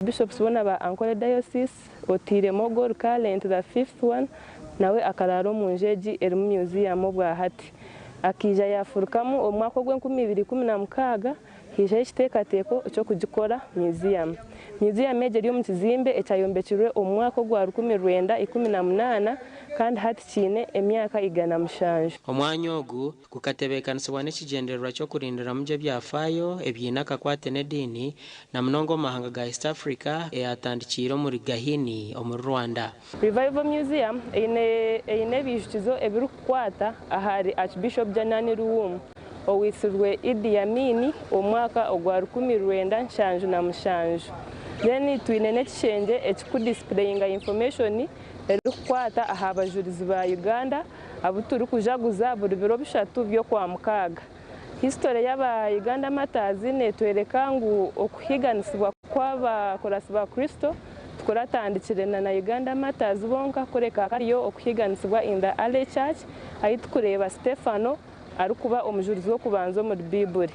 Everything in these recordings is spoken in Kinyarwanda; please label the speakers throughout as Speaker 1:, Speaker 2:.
Speaker 1: Bishops bona ba Ankole Diocese otire Mogor Current the 5th one nawe akararo mu njeji eri mu museum bwa hati akija yafurukamo omwaka gwe 2016 hije ikitekateko cyo kugikora museum ejeri yo mu kizimbe echayombekirwe omwaka gwa 1918 kandi hati kine emyaka 107
Speaker 2: omwanya ogu kukatebekanisiwa n'ekigendererwa cyo kurindira muje byafayo ebyina kakwate n'edini na mnongo mahanga ga East Africa eyatandikira muri Gahini omu Rwanda.
Speaker 1: Revival Museum ine bijukizo ebirukwata ahari Archbishop Janani Ruwum owisirwe Idi Amini omwaka ogwa 1997. Then twine n'ekishenge ekikudisplayinga information erikwata ahabajurizi ba Uganda abuturi kujaguza buri biro bishatu byo kwa mukaga. History y'aba Uganda Matters netwereka ngu okuhiganisibwa kw'abakorasi ba Kristo tukuratandikirana na Uganda Matters bonka kureka kariyo okuhiganisibwa in the early church ayitukureba Stefano arikuba omujurizi wo kubanza muri Bible.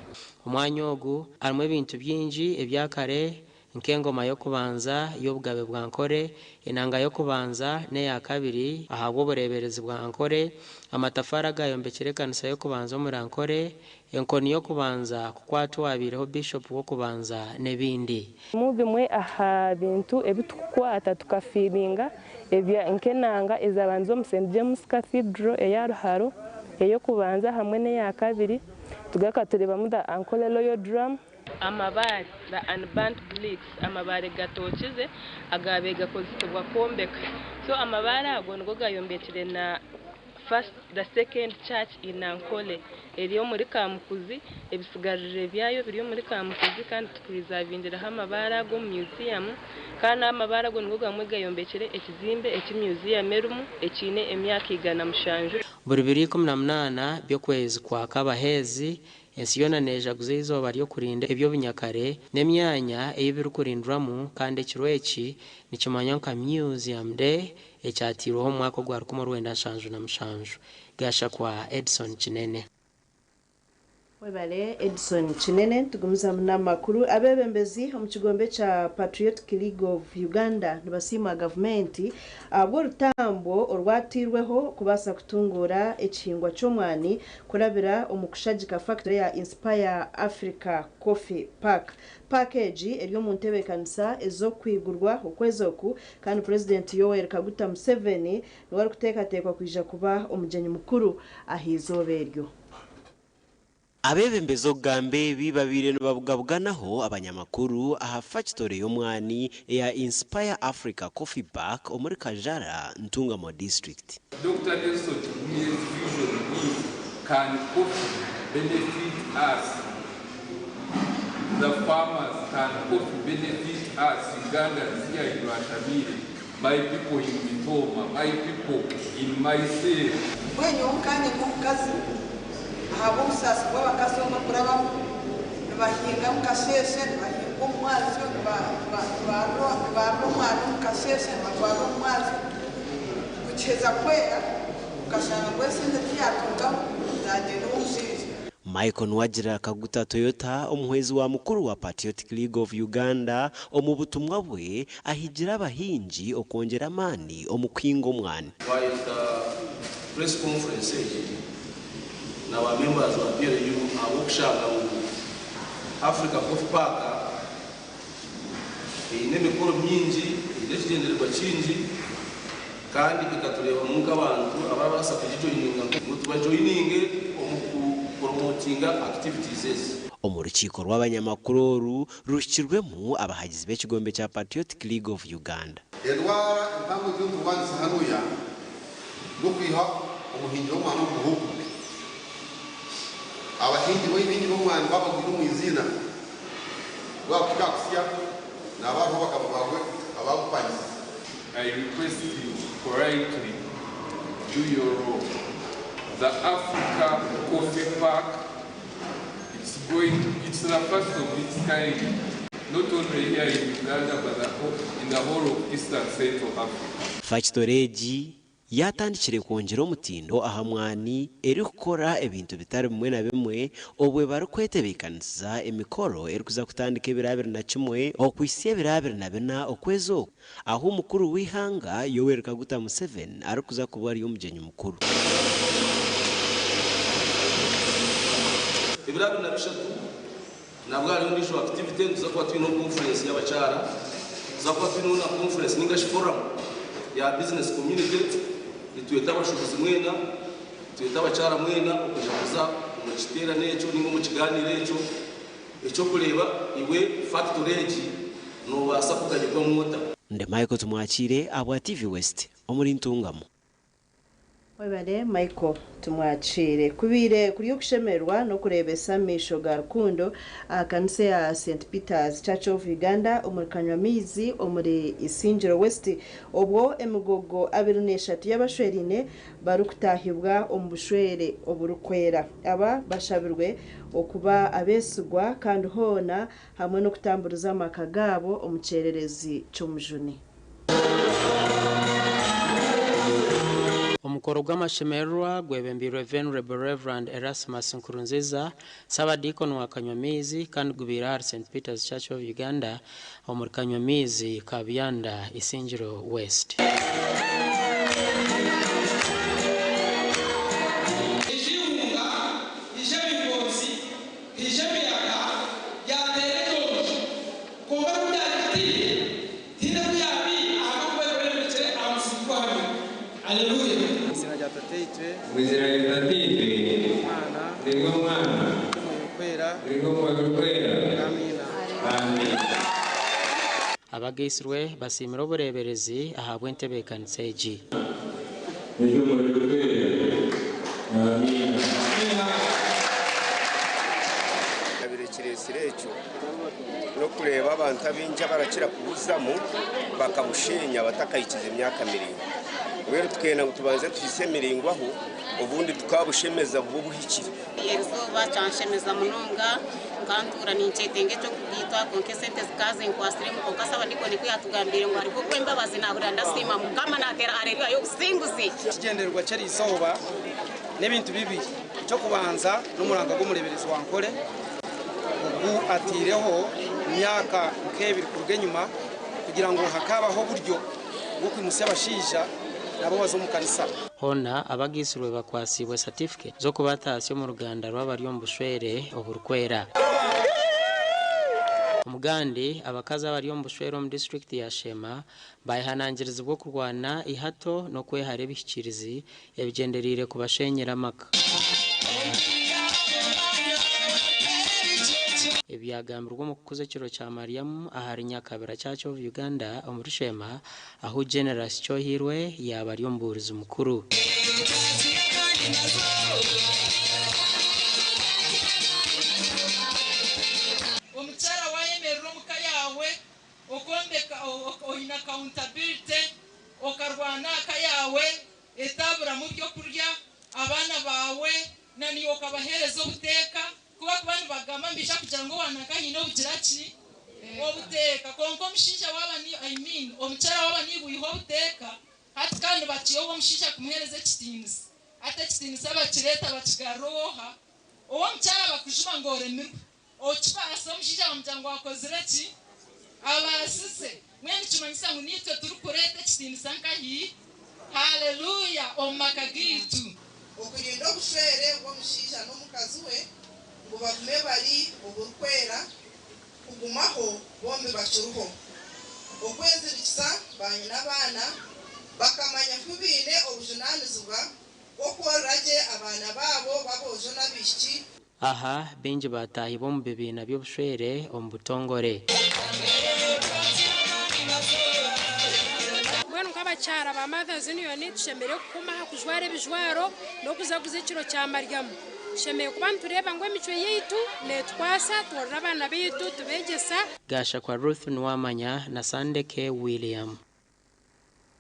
Speaker 2: Omwanya ogu arimo ebintu byinji ebyakare nkengoma yo kubanza y'obugabe bwa Nkore, enanga yo kubanza neya kabiri ahabwo bureberezi bwa Nkore, amatafara gayombekere kanisa yo kubanza muri Nkore, enkoni yo kubanza kukwatwa abireho bishop wo kubanza nebindi.
Speaker 1: Mu bimwe aha bintu ebitukwata tukafilinga ebya nkenanga ezabanzo mu St James Cathedral eya Ruharo eyo kubanza hamwe neya kabiri tugakatureba mu da Ankole Royal Drum amabare the unburnt bricks amabare gatokize agabega kozitwa kombeka so amabare ago ngo gayombekire na the second church in Ankole eriyo muri Kamukuzi ebisigarije byayo biriyo muri Kamukuzi kandi tukrizavindira amabare ago museum kana amabare ago ngo gamwe gayombekire ekizimbe eki museum erumu ekine emyaka 107 buri 2018 byo kwezi kwa kabahezi ensi yona neja guzizo ryo kurinda ebyo binyakare n'emyanya eyibiru kurindramu kandi ekiro eki nikimanya nka museum day ekyatiroho mwaka gwa 1997 gasha kwa Edson Kinene.
Speaker 3: Webale Edson Kinene tugumiza n'amakuru abebembezi mu kigombe cha Patriotic League of Uganda nibasima government abwo rutambo orwatirweho kubasa kutungura ekihingwa cy'omwani kurabira omukushagika factory ya Inspire Africa Coffee Park package eriyo mu ntebekanisa ezo kwigurwa okwezoku kandi President Yoweri Kaguta Museveni niwe kutekatekwa kwija kuba omujenyi mukuru ahizoberyo.
Speaker 4: Abebembezo gambe bibabire nobabugabuganaho abanyamakuru aha factory y'omwani ya Inspire Africa Coffee Park omuri Kajara Ntungamo district.
Speaker 5: Dr. Nelson vision is can coffee benefit us? The farmers can coffee benefit us Ugandans here in Rwanda, my people in Mitoma, my people in Maisel.
Speaker 6: When you can habusasa kwa bakasoma kuraba bahinga mukasheshe bahinga umwazi baro mukasheshe baro umwazi kucheza kwera ukashanga kwese ndiyatunga ndagenda umushije.
Speaker 4: Michael Wagira Kaguta Toyota omuhwezi wa mukuru wa Patriotic League of Uganda omubutumwa bwe ahigira abahinji okongera amani omukwingo omwani.
Speaker 7: Press conference now our members will appear you a workshop Africa Coffee Park inemikoro myingi irekigendererwa kingi kandi kikatureba munka abantu ababasa kujijoininga mutuba joininge omu promotinga activities.
Speaker 4: Omurukiko rw'abanyamakuru rushikirwemu abahagizi b'ekigombe cya Patriotic League of Uganda.
Speaker 8: Edwara impamvu y'urubanza hanuya no kwiha umuhingi w'umwana w'umuhugu abahingi b'ibindi b'umwana babagira mu izina rw'akukakusiya n'abantu bakabagwe abagupangiza.
Speaker 5: I request you politely do your role. The Africa Coffee Park, it's the first of its kind, not only here in Uganda but in the whole of Eastern Central Africa.
Speaker 4: Factory yatandikire kongera omutindo aha mwani eri kukora ebintu bitari bimwe na bimwe obwe barikwetebekaniza emikoro erikuza kutandika 2021 okwisia 2024 okwezi oku aho omukuru w'ihanga Yoweri Kaguta Museveni arikuza kuba ari omugenyi mukuru.
Speaker 7: 2023 nabwo hariho n'isho activity tuzakuba twino conference y'abacara tuzakuba twino na conference n'ingashi forum ya business community itweta abashobozi mwena tweta abacara mwena okuja kuza mu kitera n'eco ningo mu kiganiro eco kureba iwe factory egi no basa kukagirwa mota
Speaker 4: nde Michael tumwakire abwa TV West omuri Ntungamo.
Speaker 3: Webale Michael tumwacire kubire kuri yo kushemerwa no kurebesa misho ga rukundo kanise ya St Peter's Church of Uganda omurikanywamizi omuri Isingiro West obwo emugogo 23 y'abashwerine barukutahibwa omubushwere oburukwera aba bashabirwe okuba abesugwa kandi hona hamwe no kutamburuza amakagabo omucererezi cy'omujuni.
Speaker 2: Omukoro gw'amashemererwa gwebembirwe Venerable Reverend Erasmus Nkurunziza Sabadikon wa Kanywamizi kandi gubira St Peter's Church of Uganda omuri Kanywamizi Kabyanda Isingiro West. Abageisirwe basimira obureberezi ahabwa entebekanisa egi.
Speaker 9: Kiresire ekyo no kureba abantu abinja barakira kubuzamu bakabushenya batakayikiza emyaka miringo wero tukena tubanze tufise miringo aho ubundi tukabushemeza bubuhikira
Speaker 10: yezo bachanshemeza munonga kantura nincetenge cyo kugitwa konke sente zikaze nkwasire mu kokasaba ndiko niko yatugambire ngo ariko kwemba bazinabura ndasima mukama natera areruya yo usinguzi
Speaker 11: kigenderwa cyari isoba n'ebintu bibi cyo kubanza n'umuranga gumureberezi wankore ubu atireho myaka nk'ebiri kuruge nyuma kugira ngo hakabaho buryo bwo kwimusa abashija nabo bazo mu kanisa.
Speaker 2: Hona abagisirwe bakwasibwe certificate zo kubatasiyo mu Ruganda rw'abari ombushwere oburukwera. Umugandi abakaza bari ombushwere mu district ya Shema bayihanangiriza bwo kurwana ihato no kwehare bishikirizi ebigenderire kubashenyera amaka. Ebyagambirwa mu kukuza kiro cya Mariam ahari Nyakabera Church of Uganda omuri Shema aho Generous Cyohirwe yaba ari omburizi mukuru.
Speaker 12: Omuchara wayemerera omuka yawe okombeka oyina accountability okarwana aka yawe etabura mu byo kurya abana bawe nani okabahereza obuteka kuba kubani bagamba mbisha kugira ngo wanakanyine obugiraki obuteka konko mushinja wabani omuchara wabani buyiho obuteka hati kandi bakiyo omushinja kumuhereza ekitinisi ate ekitinisi abakireta bakigaroha owo muchara bakujuma ngo oremirwe okibasa omushinja bamujya ngo wakozire ki abasise mwene kimanyisa ngo nitwe turi kureta ekitinisi nkahi haleluya omumaka gitu
Speaker 6: okurinda obushwere bw'omushinja n'omukazi we ngo bagume bari oburukwera kugumaho bombi bakiruho okwezirikisa banye n'abaana bakamanya kubine obujunanizibwa bw'okwororagye abaana baabo babojo n'abishiki.
Speaker 2: Aha benji batahi bo mu bibina by'obushwere omu butongore.
Speaker 13: Mwenu nk'abakyara ba Mothers Union tushemere kukumaha kujwara ebijwaro n'okuzaguza ekiro kya Mariamu. Tushemeye kuba ntureba ngo emico yeitu netwasa tworora abana beitu tubegesa.
Speaker 2: Gasha kwa Ruth Nuwamanya na Sandeke William.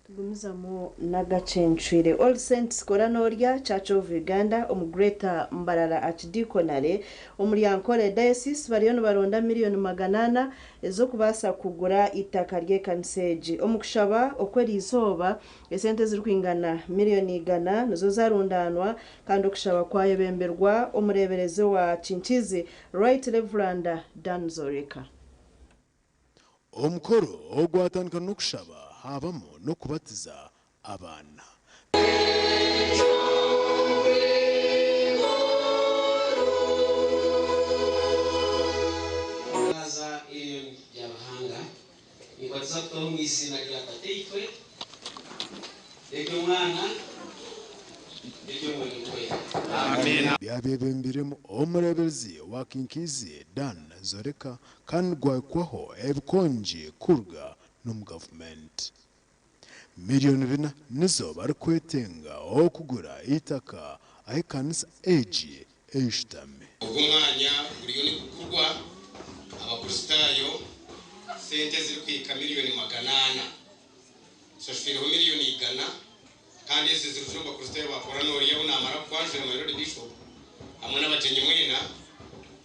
Speaker 3: tugumizamo n'agacencwire All Saints Koranoria Church of Uganda Greater Mbarara Archdiaconry Umuryankole Diocese bariyo baronda miliyoni 800 ezo kubasa kugura itaka rye kanseji omukushaba okweri izoba esente ziri kwingana miliyoni 100 nazo zarundanwa kandi okushaba kwayo bemberwa umurebereze wa Chinchizi Right Reverend Dan Zoreka.
Speaker 14: Omukoro ogwatandika n'okushaba habamo no kubatiza abana.
Speaker 15: Aza iyo y'abahanga ikwatsa ko mu izina rya Pateitwe ego mwana ego mwe
Speaker 14: Amen. Byabebembiremo omurebezi wa Kinkizi Dan Zoreka kandi gwakwaho ebikonje kurga no mu government. Miliyoni 4 nizo bari kwetenga okugura itaka ayikanisa eji eyishtame.
Speaker 16: Umwanya uriyo ni kukurwa abakristayo sente ziri kwika miliyoni 800 soshiriho miliyoni 100 kandi ezi zirusho abakristayo bakoranoriye unamara kwanjira mu bishop hamwe n'abajenyi mwina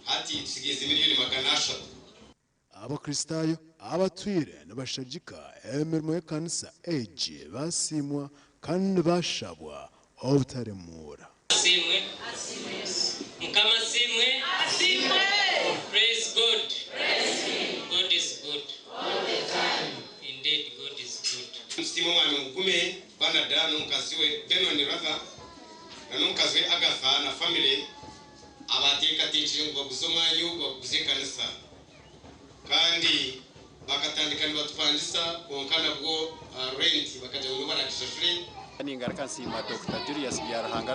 Speaker 16: hati tusigize miliyoni 800.
Speaker 14: Abakristayo abatwire n'abashajika emirimo y'ekanisa eji basimwa kandi bashabwa obutaremura.
Speaker 15: Asimwe mukama simwe asimwe. Praise God. God is good all the time. Indeed God is good.
Speaker 16: Mstimo wa mugume bana dano mkaziwe beno ni ratha na mkaziwe Agatha na family abateka tinchiri ngo guzomwanyu ngo kuzikanisa kandi bakatandika nibatupandisa konkana bwo rent bakaja ngo barakisha free
Speaker 17: ningaraka nsima Dr. Julius byarahanga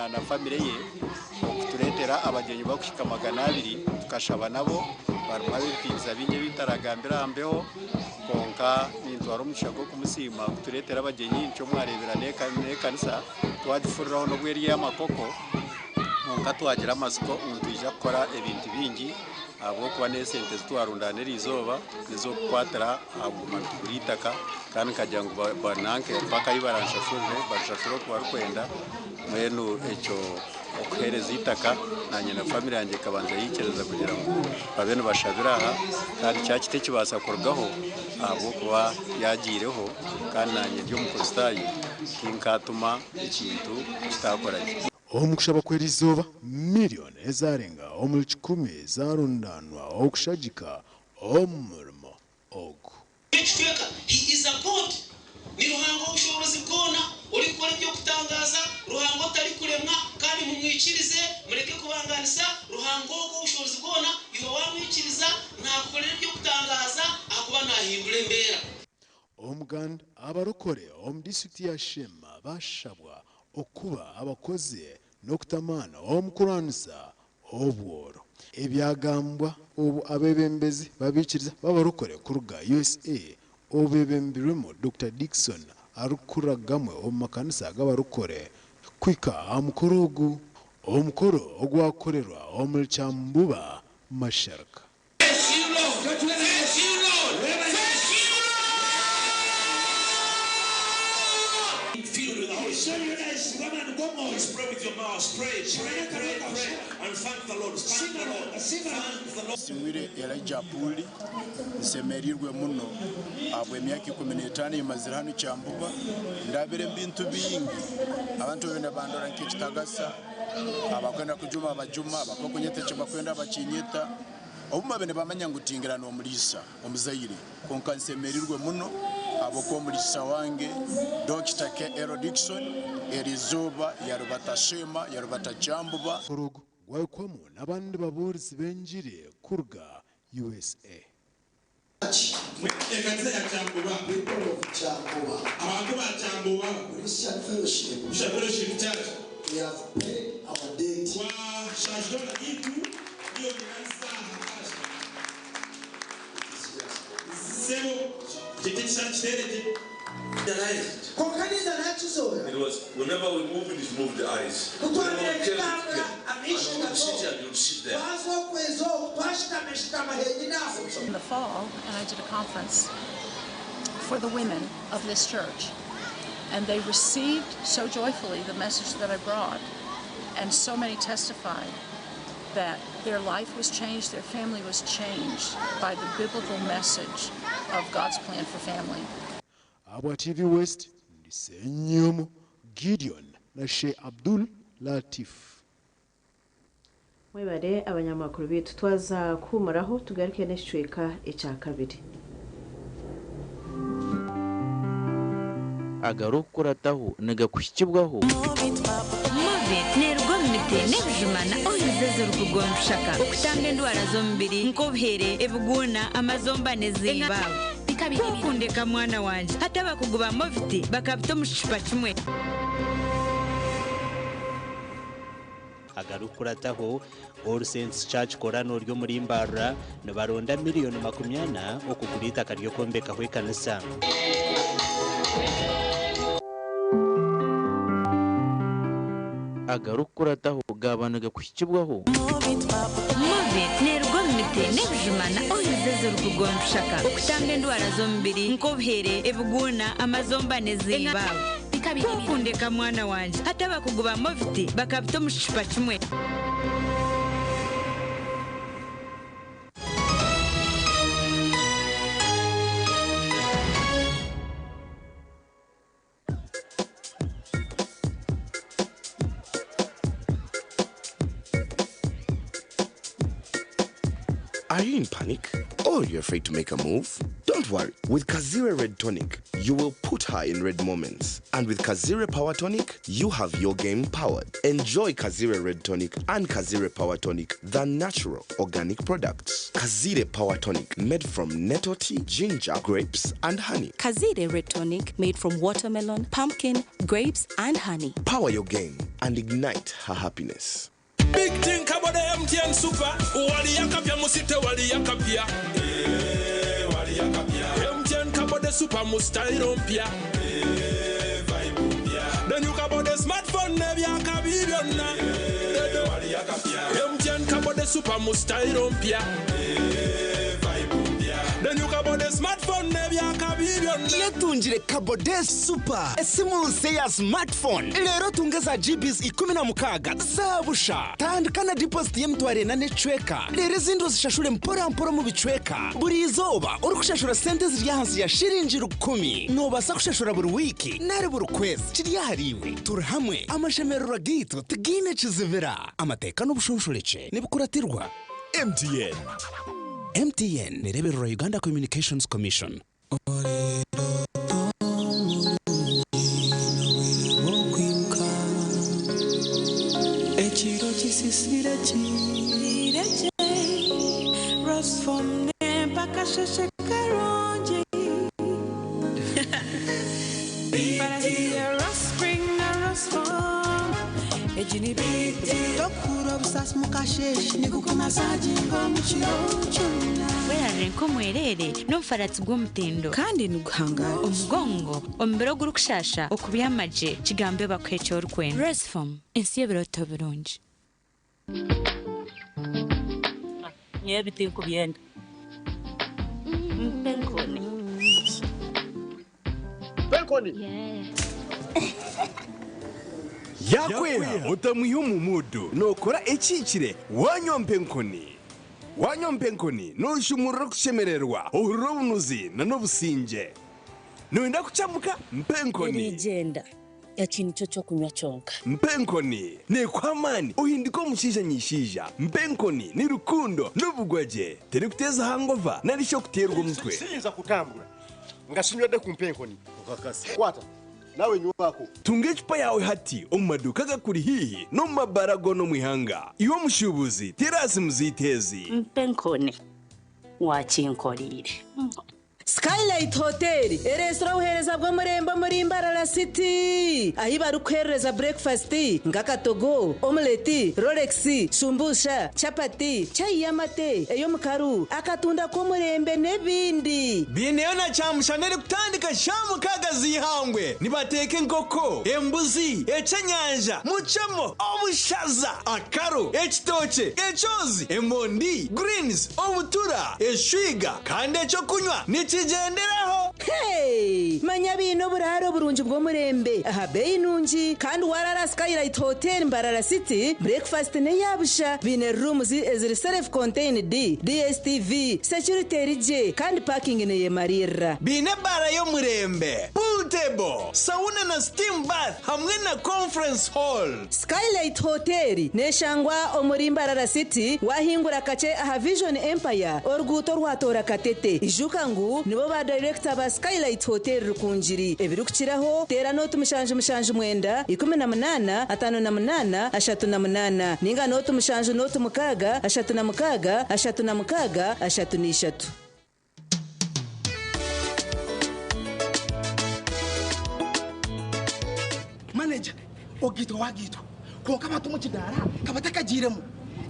Speaker 17: na family ye okuturetera abagenyi bakushika 200 tukashaba nabo baruma bipinza binye bitaragambira ambeho konka nintwara umushago kumusima kuturetera abagenyi cyo mwarebera nekanisa twadifuriraho no bweri y'amakoko konka twagira amasiko untuje akora ibintu bingi abo kuba nesente zitwarundanira izoba nizo kwatara aguma kuritaka kandi kajya ngo bananke paka ibaransha furre barashafuro kwenda mwenu echo okuhereza itaka nanye na family yanjye kabanza yikereza kugira ngo babene bashabira aha kandi cyakite kibasa kurgaho abo kuba yagireho kandi nanye ryo mu kristayi kinkatuma ikintu kitakoranye.
Speaker 14: Omukushaba kweri izoba miliyoni ezarenga omuli 10 zarundanwa okushajika omurimo ogu.
Speaker 15: He is a God. Ni ruhango ushobora bwona uri gukora ibyo kutangaza ruhango tari kuremwa kandi mumwikirize mureke kubanganisa ruhango ko ushobora bwona iyo wamwikiriza ntakorera ibyo kutangaza akuba nahindure mbera.
Speaker 14: Omuganda abarokore omdistrict ya Shema bashabwa okuba abakozi nokutamana omukuranisa obworo ebyagambwa ubu abebembezi babikiriza babarokore kuruga USA obebembiremo Dr. Dickson arukuragamwe omumakanisa gabarokore kwika amukorogu omukoro ogwakorerwa omulchambuba masharaka.
Speaker 18: Pray with your mouth, pray, and thank the Lord. Thank the Lord.
Speaker 19: Simwire Elijah Puli semerirwe muno abwe myaka 15 imazira hano cyambuba ndabere mbintu bingi abantu bene bandora nk'ikitagasa abakwenda kujuma abajuma abakokunyete bakwenda bakinyita obuma bene bamanya ngutingira no mulisa omuzayiri konka semerirwe muno aboko mulisa wange Dr. K. Dickson erizoba yarubata Shema yarubata Jambuba
Speaker 14: kurugo gwakwamo nabandi baburizi benjire kurga USA.
Speaker 18: Ekanisa ya Jambuba abantu ba Jambuba Christian Fellowship Church we have paid our debt wa shajona itu ndio kanisa sebo
Speaker 20: it was whenever we move it moved the eyes.
Speaker 21: In the fall, and I did a conference for the women of this church. And they received so joyfully the message that I brought. And so many testified that their life was changed, their family was changed by the biblical message of God's plan for family.
Speaker 14: Aba TV West, Ndisenyomo, Gideon, na Sheikh Abdul Latif.
Speaker 3: Mwebare abanyamakuru bitu twaza kumaraho tugaruke n'icweka icya kabiri.
Speaker 22: Agarukurataho nagakushyibwaho Mobit nerwo mite nebjumana oyizeze rukugonshaka ukutanga indwara zo mbiri nkobhere ebuguna amazomba nezibawe kukundeka mwana wanje hata bakuguba Mobit bakabito mushipa kimwe
Speaker 4: Agarukurataho All Saints Church korano ryo muri Mbarara nabaronda miliyoni 20 okugurita karyo kombeka hwe kanisa
Speaker 22: Agarukurataho gabanaga kushyibwaho Mobit nerwo mite nebjumana oyizeze rukugonshaka ukutanga indwara zo mbiri nkobhere ebuguna amazomba nezibawe kukundeka mwana wanje hata bakuguba Mobit bakabito mushipa kimwe
Speaker 23: Are you in panic? Or you're afraid to make a move? Don't worry. With Kazire Red Tonic, you will put her in red moments. And with Kazire Power Tonic, you have your game powered. Enjoy Kazire Red Tonic and Kazire Power Tonic, the natural organic products. Kazire Power Tonic, made from nettle tea, ginger, grapes, and honey.
Speaker 24: Kazire Red Tonic, made from watermelon, pumpkin, grapes, and honey.
Speaker 23: Power your game and ignite her happiness.
Speaker 25: Big thing about the MTN Super. Wali yakapia musite wali yakapia. Wali yakapia. MTN kabo de super mustairo mpia. Then you kabo de smartphone nebi yakabibiona. Wali yakapia. MTN kabo de super mustairo mpia. Then you kabo de smartphone nebi yakabibiona.
Speaker 26: Letunjire kabo de super. Esimu ya smartphone. Lero tungeza GBs 16 zabusha. Tandikana deposit y'emtware na necweka. Lero zindo zishashure mpora mu bicweka. Buri izoba uri kushashura sente ziri hansi ya shilingi 10. Nobasa kushashura buri wiki nari buri kwezi. Kiri yahariwe. Turi hamwe amashemerura gitu tigine kizivira. Amateka n'ubushunshurece nibukuratirwa. MTN. MTN nereberera Uganda Communications Commission.
Speaker 22: Werare mwerere n'umfaratsi bw'umutindo kandi nuguhangara umugongo ombero gurukushasha okubiyamaje kigambe bakwecho urkwenda Resform insiye biroto birungi
Speaker 27: nyebite kubyenda
Speaker 28: Penkoni yakwera utamuye umumudu nokora ekikire wanyompenkoni nushumurira kushemererwa urubunuzi na nobusinge nuenda kuchamuka mpenkoni
Speaker 27: igenda yakintu cyo kunywa cyonka
Speaker 28: mpenkoni ne kwamani uhindiko mushija nyishija mpenkoni ni rukundo n'ubugwaje teri kuteza hangova narisho kuterwa umutwe sinza kutambura ngashimye de kumpenkoni ukakasi kwata nawe nyubako tunge chupa yawe hati omumaduka gakuri hihi no mabarago no mwihanga iwo mushubuzi terasi muzitezi
Speaker 27: mpenkoni wakinkorire
Speaker 29: Skylight Hotel, restaurant uhereza bwo murembo muri Mbarara City. Ahi barukereza breakfast, ngakatogo, omelette, Rolex, shumbusha, chapati, chai yamate, eyo mukaru, akatunda ko murembe nebindi.
Speaker 28: Bineona chamushanere kutandika shamu kagazi hangwe. Nibateke nkoko, embuzi, ecanyanja, muchamo, obushaza, akaro, ekitoche, echozi, emondi, greens, obutura, eshwiga, kande cyo kunywa.
Speaker 26: kigenderaho.
Speaker 29: Hey, manya bino buraro burungi bwo murembe aha beyi nungi kandi warara Skylight Hotel Mbarara City breakfast ne yabusha bine rooms eziri self contained DSTV security rije kandi parking ne yemarira
Speaker 26: bine bara yo murembe pool table sauna na steam bath hamwe na conference hall.
Speaker 29: Skylight Hotel neshangwa omuri Mbarara City wahingura kace aha Vision Empire oruguto rwatora katete ijuka ngu nibo ba director ba Skylight Hotel rukunjiri ebirukiraho tera notu mushanje mwenda 18 58 38 ninga notu mushanje notu mukaga 36 36 36.
Speaker 1: Manager ogito wagito konka abantu mu kidara kabatakagiremo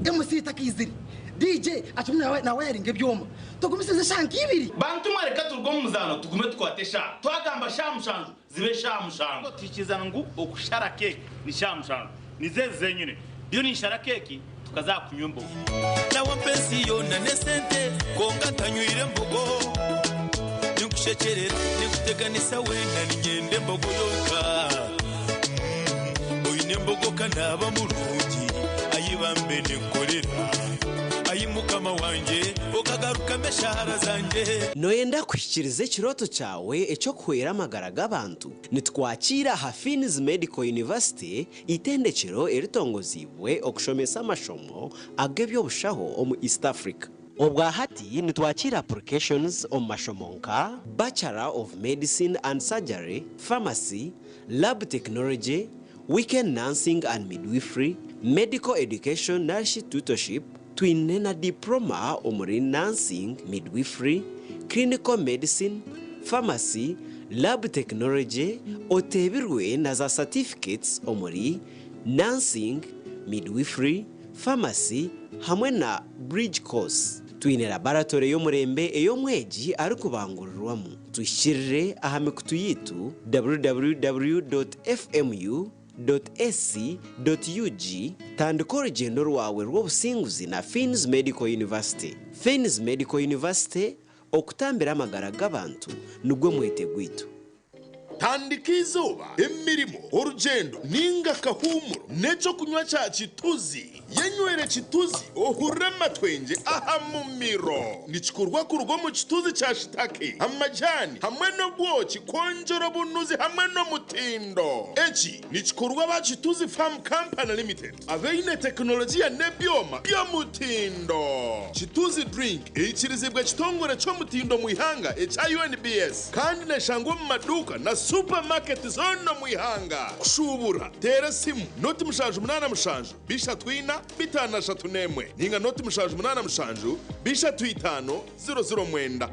Speaker 1: MC takiziri DJ atumwe na wiring ebyoma tugumisize shanki ibiri
Speaker 5: bantu mwareka turwo muzano tugume twatesha twagamba shamushanju zibe shamushanju tikizana ngu okushara cake ni shamushanju nizeze nyine byo ni shara cake tukazakunyumba
Speaker 6: nawo pensi yona nesente konka tanywire mbogo nikushekerera nikuteganisa wenda ninyende mbogo yoka oyine mbogo kanaba mulungi ayibambe nekorera ayimukama wanje okagaruka meshahara zanje
Speaker 4: noyenda kwishikiriza ikiroto cyawe ecyo kwera amagara g'abantu nitwakira Hafini's Medical University itendekero eritongozibwe okushomesa amashomo agebyobushaho omu East Africa. Obwa hati nitwakira applications omu mashomo nka Bachelor of Medicine and Surgery, Pharmacy, Lab Technology, Weekend Nursing and Midwifery, Medical Education Nurse Tutorship, twine na diploma omuri nursing, midwifery, clinical medicine, pharmacy, lab technology, otebirwe na za certificates omuri nursing, midwifery, pharmacy hamwe na bridge course. Twine laboratory y'omurembe ey'omweji ari kubangurirwamu. Twishirire aha mikutu yitu www.fmu.ac.ug tandika urugendo rwawe rw'obusinguzi na Fins Medical University. Fins Medical University okutambira amagara g'abantu nugwe mwete gwitu.
Speaker 14: Tandika izuba emirimo urugendo ninga kahumuro neco kunywa cya kituzi yenywere kituzi ohurema twenge aha mumiro nikikurwa ku rugo mu kituzi cya shitake amajani hamwe no bwoki konjoro bunuzi hamwe no mutindo eki nikikurwa ba kituzi farm company limited aveine teknolojia nebyoma bya mutindo kituzi drink ekirizibwa kitongore cyo mutindo mu ihanga echa UNBS kandi neshangwa mu maduka na supermarket zono mu ihanga kushubura tera simu noti mushanju 8 mushanju bisha twina bitana shatu nemwe ninga noti mushanju 8 mushanju bisha twitano 00 mwenda.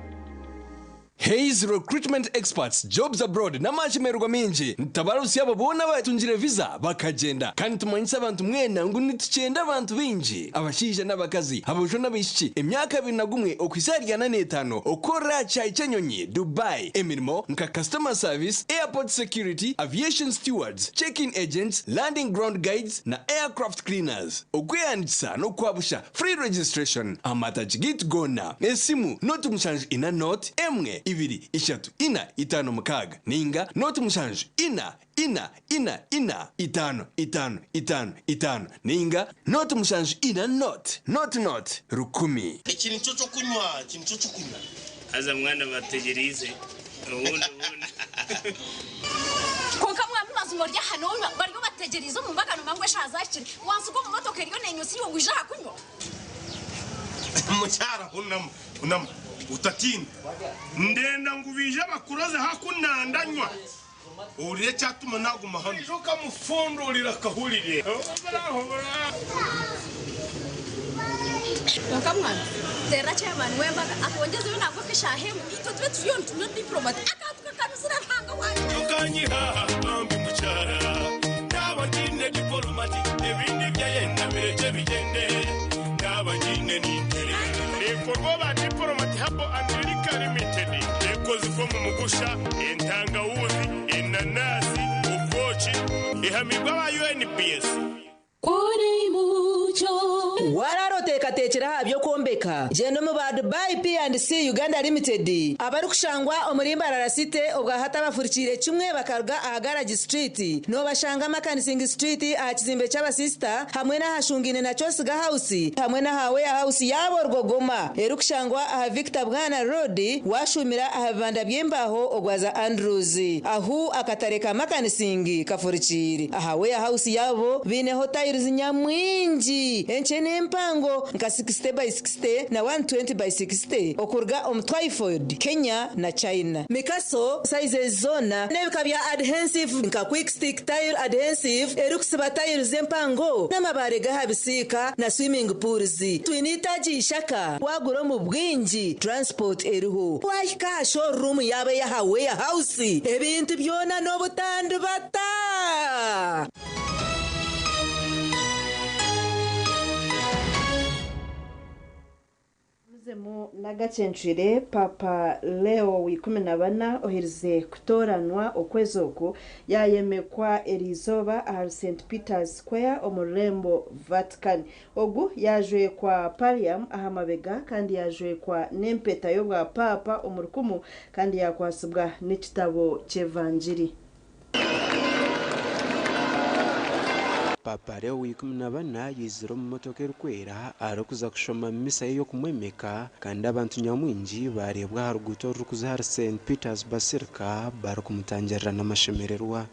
Speaker 28: Hayes Recruitment Experts Jobs Abroad n'amachimerwa minji ntabarusi yabo bona batunjire visa bakagenda kandi tumanyisa abantu mwena ngo nitucenda abantu binji abashije n'abakazi abusho n'abishiki emyaka 21 okwisarya na 5 okora cyanyonyi Dubai emirimo nka customer service, airport security, aviation stewards, check-in agents, landing ground guides na aircraft cleaners. Okweyandisa no kwabusha free registration amatagit gona esimu notu mushanju ina note emwe ibiri ishatu ina itano mukaga ninga notu mushanju ina itano ninga notu mushanju ina not rukumi.
Speaker 5: Ikintu cyo kunywa aza mwana bategerize ubundi
Speaker 7: konka mwami mazumo rya hano bari bategerize mu mbagano mangwe shazakiri wansuko mu motoka iriyo nenyusi yo ngwija hakunywa
Speaker 5: mucyara unam utatinda ndenda ngubije bakuraze hakunandanywa uriye cyatuma naguma hano joka mufundurira kahurire
Speaker 7: konka mwami tera chairman wembaga akongeze yo nabwo kishahemu ito twe tuyon tuno diplomat akatuka kanuzira hanga wanje
Speaker 6: ukanyiha ambi mucyara n'abagine diplomat ebindi byayenda mireke bigende n'abagine n'intere
Speaker 5: ekorwa ba diplomat habo America limited ekozi ko mu mugusha entangawuzi inanasi ukochi ihamibwa ba UNBS
Speaker 29: kuri mucho wararoteka tekera habyo kombeka je no mu powered by P&C Uganda Limited abari kushangwa omurimbarara site obwa hata bafurikire kimwe bakaruga aha Garage Street no bashanga Makanising Street aha kizimbe cy'abasista hamwe na hashungine na Chosiga House hamwe na hawe house yabo rwogoma erukushangwa aha Victor Bwana Road washumira aha bibanda by'embaho ogwaza Andrews ahu akatareka Makanising kafurikire aha we house yabo bineho tiles nyamwingi enchene mpango nka 60 by 60 na 120 by 60 okurga Twyford Kenya na China mikaso sizes zona nebika bya adhesive nka quick stick tile adhesive erukusiba tiles zempango n'amabare gahabisika na swimming pools twinitaji ishaka waguro mu bwingi transport eruho wahika showroom yabe ya hawe house ebintu byona no butandu bata
Speaker 3: mu nagacenshire Papa Leo w14 ohirize kutoranwa okwezi oku yayemekwa erizoba aha St Peter's Square omurembo Vatican ogu yajwe kwa Pariam aha mabega kandi yajwe kwa nempeta yobwa Papa omurukumu kandi yakwasibwa n'ekitabo cy'Evanjiri.
Speaker 4: Papa Leo w14 yizira mu motoka erukwera arakuza kushoma misa yo kumwemeka kandi abantu nyamwingi barebwa haruguto rukuza har St Peter's Basilica barukumutangirira n'amashemererwa.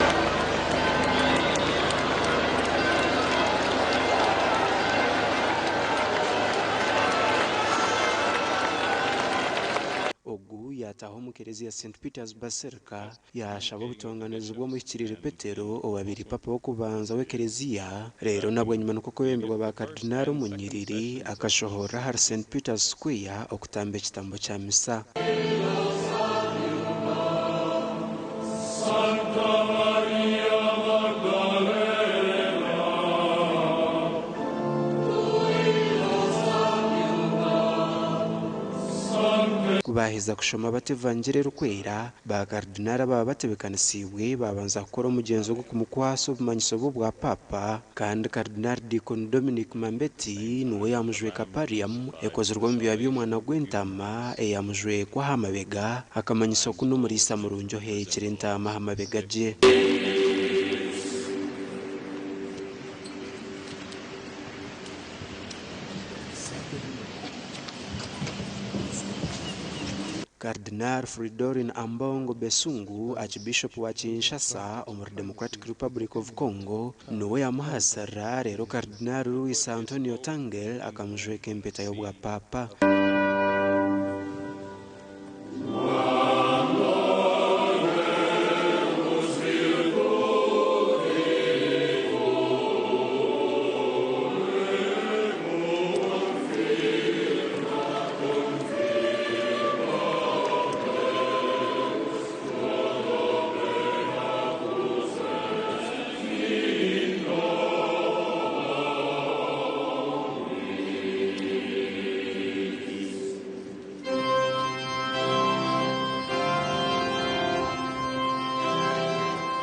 Speaker 4: Ogu yataho mu Kiliziya St Peter's Basilica yashaba ubutonganizo bwo mu kirire Petero obabiri papa wo kubanza we Kiliziya rero nabwo nyuma nuko kwemberwa ba Cardinal Munyiriri akashohora har St Peter's Square okutambe kitambo cya misa. Santa Maria Magdalena baheza kushoma batevangire rukwera ba Cardinal baba batebekanisiwe babanza gukora umugenzo go kumukwaso bumanyiso bwa Papa kandi Cardinal Deacon Dominic Mambeti nuwe yamujwe Pariam ekozerwa mu bya mwana gwentama yamujwe kwa hamabega akamanyiso kuno muri samurunjo he kirentama hamabega je. Cardinal Fridorin Ambongo Besungu, Archbishop wa Kinshasa, Omur Democratic Republic of Congo, nuwe yamuhasara rero Cardinal Luis Antonio Tangel akamujweka impeta yobwa Papa.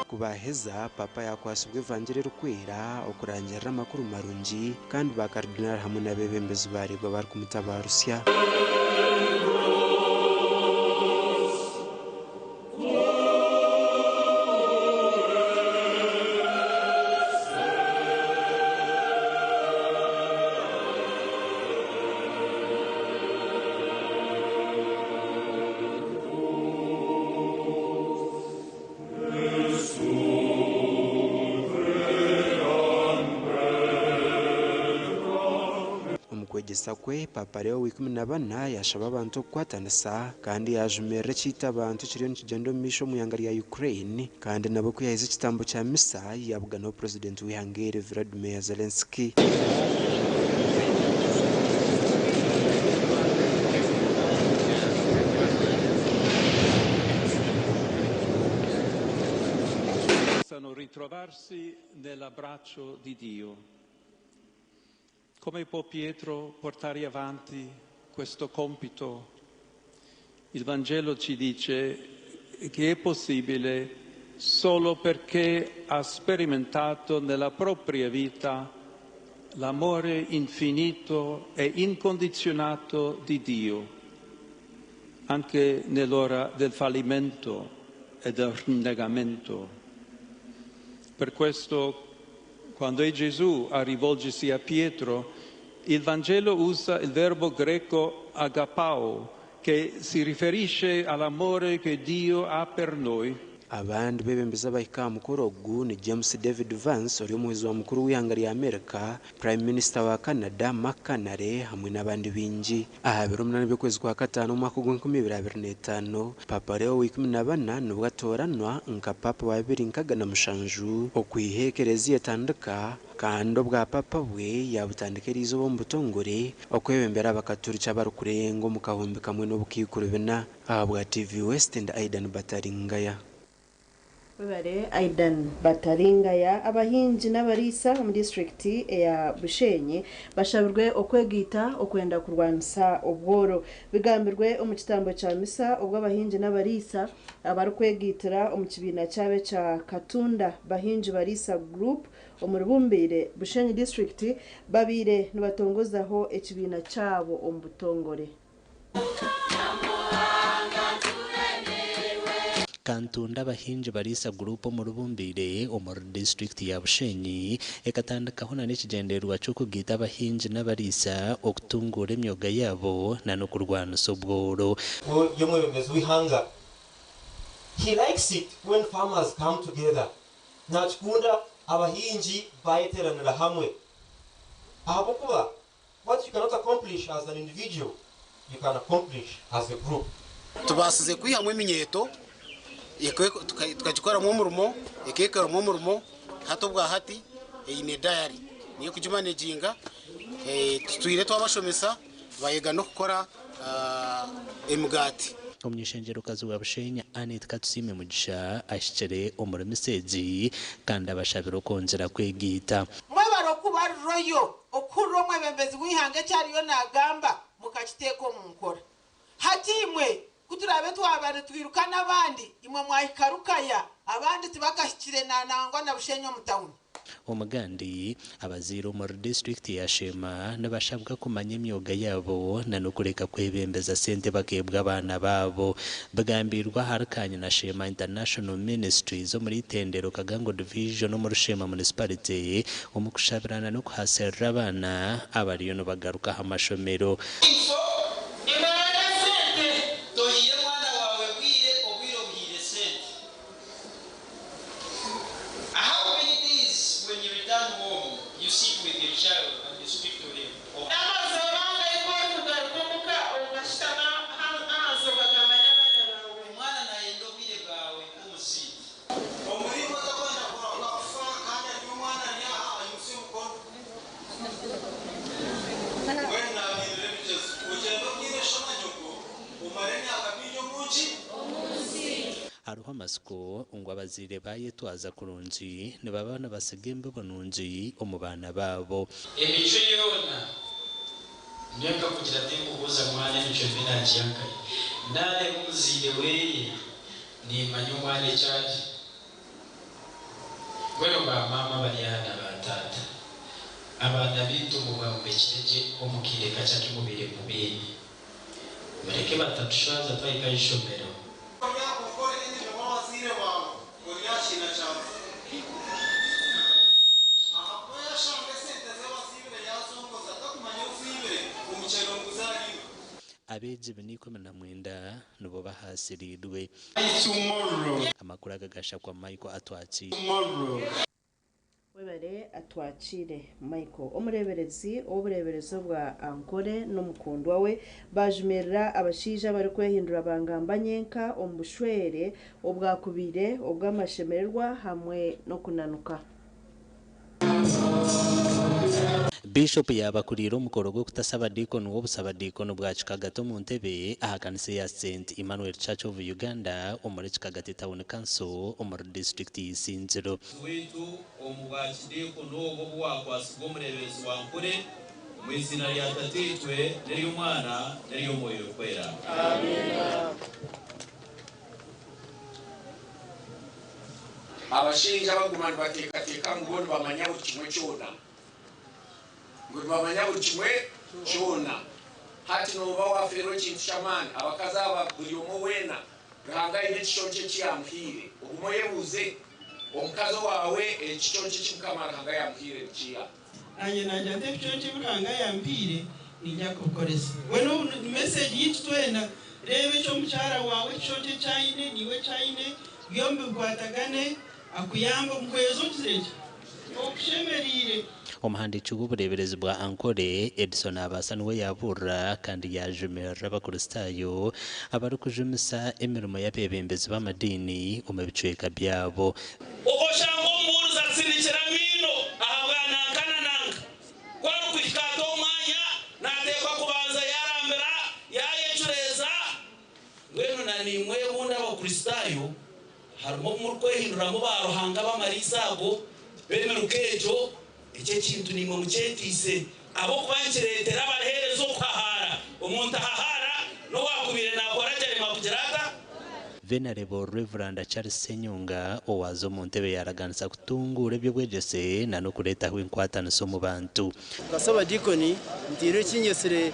Speaker 4: Kubaheza Papa yakwasibwe Evanjiri rukwera okurangira amakuru marungi kandi ba Cardinal hamwe n'abebembezi baribwa bari kumutabarusya. Sakwe Papa Leo w14 yashaba abantu kwatanisa kandi yajumera cyita abantu kiriyo n'ikigendo misho mu yangari ya Ukraine kandi nabo kuyaheza kitambo cya misa yabuga no President wa Hungary Vladimir Zelensky.
Speaker 2: Possano ritrovarsi nell'abbraccio di Dio. Come può Pietro portare avanti questo compito? Il Vangelo ci dice che è possibile solo perché ha sperimentato nella propria vita l'amore infinito e incondizionato di Dio, anche nell'ora del fallimento e del rinnegamento. Per questo, quando è Gesù a rivolgersi a Pietro, il Vangelo usa il verbo greco agapao, che si riferisce all'amore che Dio ha per noi.
Speaker 4: Abandi bebembeza bahika mukuru ogu ni James David Vance ori umuhizi wa mukuru w'ihanga rya Amerika, Prime Minister wa Canada Mark Carney hamwe n'abandi binji. Aha biro munani by'ukwezi kwa gatanu umwaka w'2025 Papa Leo w'14 nubwo atoranwa nka Papa wa 2007 okwihekereza yatandika kandi bwa Papa we yabutandikirizo bombutongore okwebembera abakatolika barukurengo mu kahumbi kamwe n'obukikurubena bwa TV West and Aidan Bataringaya.
Speaker 3: Webare Aidan Bataringaya abahinji n'abarisa mu district ya Bushenyi bashabirwe okwegita okwenda kurwanisa obworo bigambirwe mu kitambo cya misa ubwo abahinji n'abarisa abarukwegitira mu kibina cyabe cya Katunda bahinji barisa group umurubumbire Bushenyi district babire nibatongozaho ekibina cyabo ombutongore.
Speaker 8: Kantunda abahinji barisa group mu rubumbire omur district ya Bushenyi ekatandikaho na n'ikigenderwa cyo kugita abahinji n'abarisa okutungura emyoga yabo na no kurwanisa obworo.
Speaker 9: Y'umwebembezi w'ihanga, he likes it when farmers come together. Nakikunda abahinji bayeteranira hamwe. Ahabukuba, what you cannot accomplish as an individual, you can accomplish as a group.
Speaker 10: Tubasize kwihamwe eminyeto tukagikora mu murimo ekekera mu murimo hato bwa hati ine diary niyo kujimaneginga twire twabashomesa bayega no gukora emugati.
Speaker 8: Omnyeshengero kazi wa Bushenya Anet Katusime mugisha ashikere omurimiseji kandi abashabiro konzera kwegita.
Speaker 11: Mwebaro kubaroyo okuro mwebembezi w'ihanga cyariyo nagamba mukakiteko mu nkora. Hatimwe kuturabe twabare twiruka n'abandi imwe mwahikarukaya abandi tibakashikire nangwa na Bushenyi mu town.
Speaker 8: Omugandi abaziro mu district ya Shema nabashabwa kumanya emyoga yabo na no kureka kwebembeza sente bakebwa abana babo bagambirwa harkanye na Shema International Ministries zo muri tendero Kagango Division no muri Shema Municipality omukushabirana no kuhaserera abana abariyo no bagaruka hamashomero.
Speaker 12: You sit with your child and you speak to him.
Speaker 8: Haruho amasiko ngo abazire bayetwaza kurungi ne babana basegembe bonungi omubana babo.
Speaker 12: Emico yona nyenga kugira tembo kubuza mwana nico binajyanka nale muzire weye ni manyo mwana cyaje gwero ba mama banyana batata abana bitu mubambekireje omukireka cyake mubire mubeni bareke batatushaza twayikayishomero.
Speaker 8: Abeje beniko na mwenda nubo bahasiridwe amakuru agagasha kwa Michael atwaci
Speaker 3: webare atwacire Michael omureberezi obureberezo bwa ankore n'umukundwa we bajumerera abashija bari kwehindura bangambanyenka ombushwere obwakubire obw'amashemererwa hamwe no kunanuka.
Speaker 8: Bishop yabakurira umukoro gwo kutasaba deacon wo busaba deacon bwa Chikagato mu ntebe ahakanise ya St Emmanuel Church of Uganda omuri Chikagati Town Council omuri district y'Isinziro.
Speaker 13: Wetu omubaki deacon obo bwakwasigo mureberezi wankore mu izina lya Tatetwe neri umwana neri omoyo kwera. Amen. Abashinja bagumana batekateka ngo bamanya kimwe cyona
Speaker 15: Bamanya buri kimwe cyona hati no bawa fero kintu shamani abakazaba buri umwe wena ruhangaye n'ikishonje cyamhire umuye buze omukazo wawe ekishonje cy'ukamara hangaye yamhire kiya
Speaker 11: anye najya ndekishonje buranga yampire ijya kukoresa weno message yitwena rebe cyo mucyara wawe kishonje cyayine niwe cyayine byombi gwatagane akuyamba mukwezo kizeje okushemerire
Speaker 8: umuhandiki w'ubureberezi bwa Ankole Edison Abasa niwe yabura kandi yajumira abakristayo abari kujumisa imirimo y'abebembezi b'amadini mu bicweka byabo
Speaker 25: okoshango muruza sinikira mino abana kanananga kwari kwikato umwanya natekwa kubanza yarambira yayecureza ngweno nanimwe bunda abakristayo harimo murkwehindura mu barohanga b'amarisago bemerukejo icyo kintu ni mu cyetise abo kubankiretera abaherezo kwahara umuntu ahahara no wakubire nakora cyane makugirata
Speaker 8: Venerable Reverend Charles Senyonga owazo mu ntebe yaraganisa kutungura ebyo bwegese na no kureta hwinkwatano so mu bantu
Speaker 16: kasaba dikoni ntiro kingesere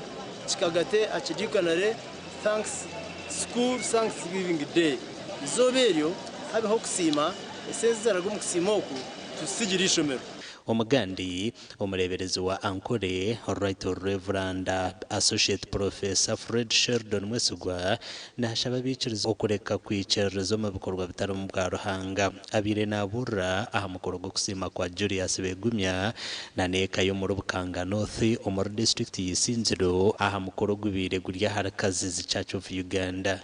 Speaker 16: kikagate akidikonare thanks school Thanksgiving day izoberyo habeho kusima esezera gumukusima oku tusigira ishomero
Speaker 8: omugandi omureberezi wa Ankole Right Reverend Associate Professor Fred Sheldon Mwesugwa nashaba biciriza okureka kwicereza mu bikorwa bitari mu bwa ruhanga abire nabura aha mukoro go kusima kwa Julius Begumya na neka yo mu Rubukanga North omur district yisinziro aha mukoro gwibire gurya harakazi zi Church of Uganda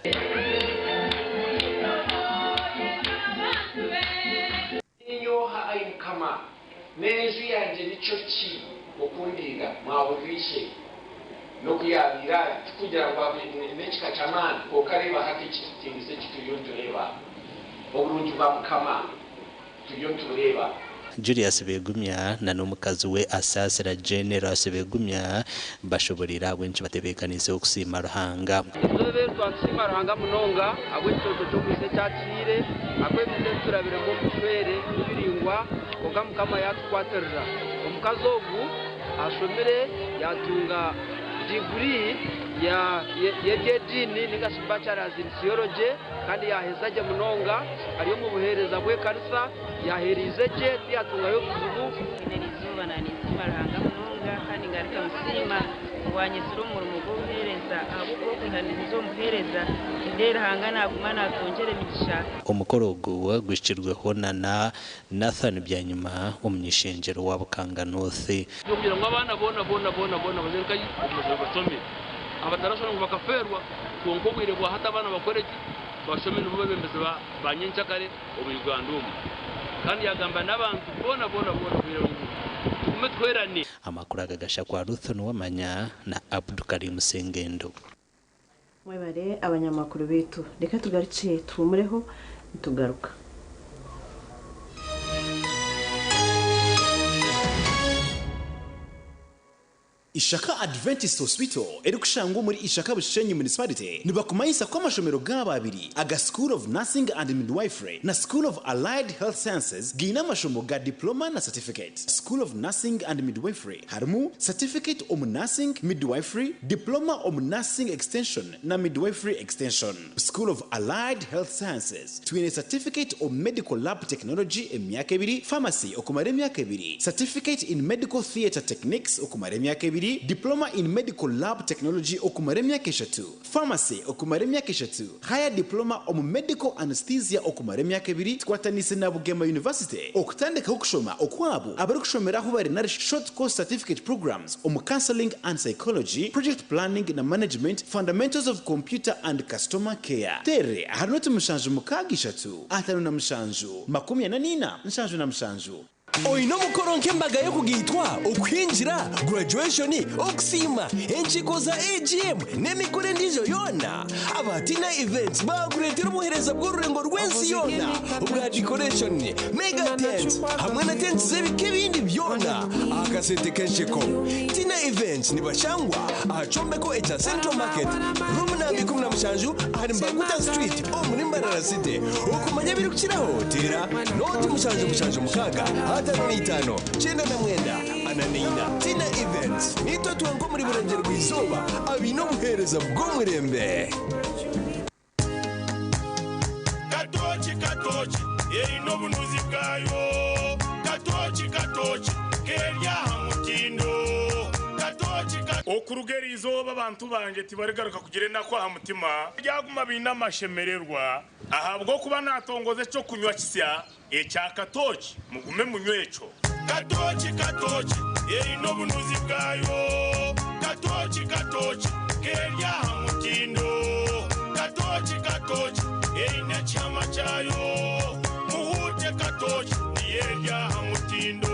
Speaker 15: Nezu yanje nico ki okundiga mwawuvishe no kuyabira kugira ngo abineka chamani okareba hati kitingise kituyontoreba oburungi bwa mukama tuyontoreba
Speaker 8: Julius Begumya na n'umukazi we Asasira General Begumya bashoborera wenshi batebekanise okusima ruhanga
Speaker 17: izobe twakusima ruhanga munonga abwe cyo cyo kwise cyakire akwe binde turabire mu mutwere biringwa koga mukama yatwaterera omukazi ogu ashomere yatunga degree ya jedini ninga bachelor's in theology kandi yahezaje munonga ariyo mu buhereza bwe kanisa yaherizeje yatunga yo kuzubu
Speaker 18: nerizuba na nisima ruhanga munonga kandi ngarika musima wanyisiro mu mugohereza abo kwihaniriza umuhereza indera hangana agumana atongere migisha
Speaker 8: umukorogo gwishirweho na Nathan Byanyuma umnyishengero wa Bukanga North
Speaker 17: kugira ngo abana bona bazereka umuzo basome abatarashobora ngo bakaferwa kunkubwire bwa hata abana bakoreki bashome n'ubu bembeze banyencyakare ubu Uganda kandi yagamba n'abantu bona kugira ngo tugume twerane
Speaker 8: amakuru agagasha kwa Ruth Nuwamanya na Abdukarim Sengendo
Speaker 3: mwebare abanyamakuru bitu reka tugaruke tumureho tugaruka
Speaker 19: Ishaka Adventist Hospital erikushango muri Ishaka Bushenyi Municipality nibakumayisa kwa mashomero g'ababiri aga School of Nursing and Midwifery na School of Allied Health Sciences gina mashomo ga diploma na certificate. School of Nursing and Midwifery harmu certificate of nursing midwifery, diploma of nursing extension na midwifery extension. School of Allied Health Sciences twine certificate of medical lab technology emyaka ebiri, pharmacy okumara emyaka ebiri, certificate in medical theater techniques okumara emyaka ebiri, diploma in medical lab technology okumara emyaka eshatu, pharmacy okumara emyaka eshatu, higher diploma of medical anesthesia okumara emyaka ebiri. Twatanise na Bugema University okutandika okushoma okwabo abari kushomeraho bari na short course certificate programs omu counseling and psychology, project planning na management, fundamentals of computer and customer care. Tere harinoti mushanju mukaga eshatu atanu na mushanju makumi ananina nshanju na mushanju.
Speaker 28: Oino mukoronke mbaga yo kugitwa okwinjira graduation okusima enchiko za AGM nemikore ndijo yona abatina events bakuretera umuhereza bw'ururengo rwensi yona ubwa decoration mega tent hamwe na tent zebike bindi byona akasente kenshiko tina events nibashangwa achombeko echa Central Market room nambi 17 ari Mbaguta Street omuri Mbarara City okumanya biri kukiraho tera noti mushanju mukaga 5 9 9 mwenda ananina tina events nitwe tuwango muri burengero bw'izuba abino buhereza bw'umurembe
Speaker 6: katoki yerino bunuzi bwayo katoki kerya hamutindo okurugeri izoba abantu banje tibaregaruka kugire nakwa mutima ryaguma bina mashemererwa ahabwo kuba natongoze cyo kunywa kisya ecya katoki mugume munyweco katoki yerino bunuzi bwayo katoki kerya hamutindo katoki yerine chama chayo muhute katoki yerya hamutindo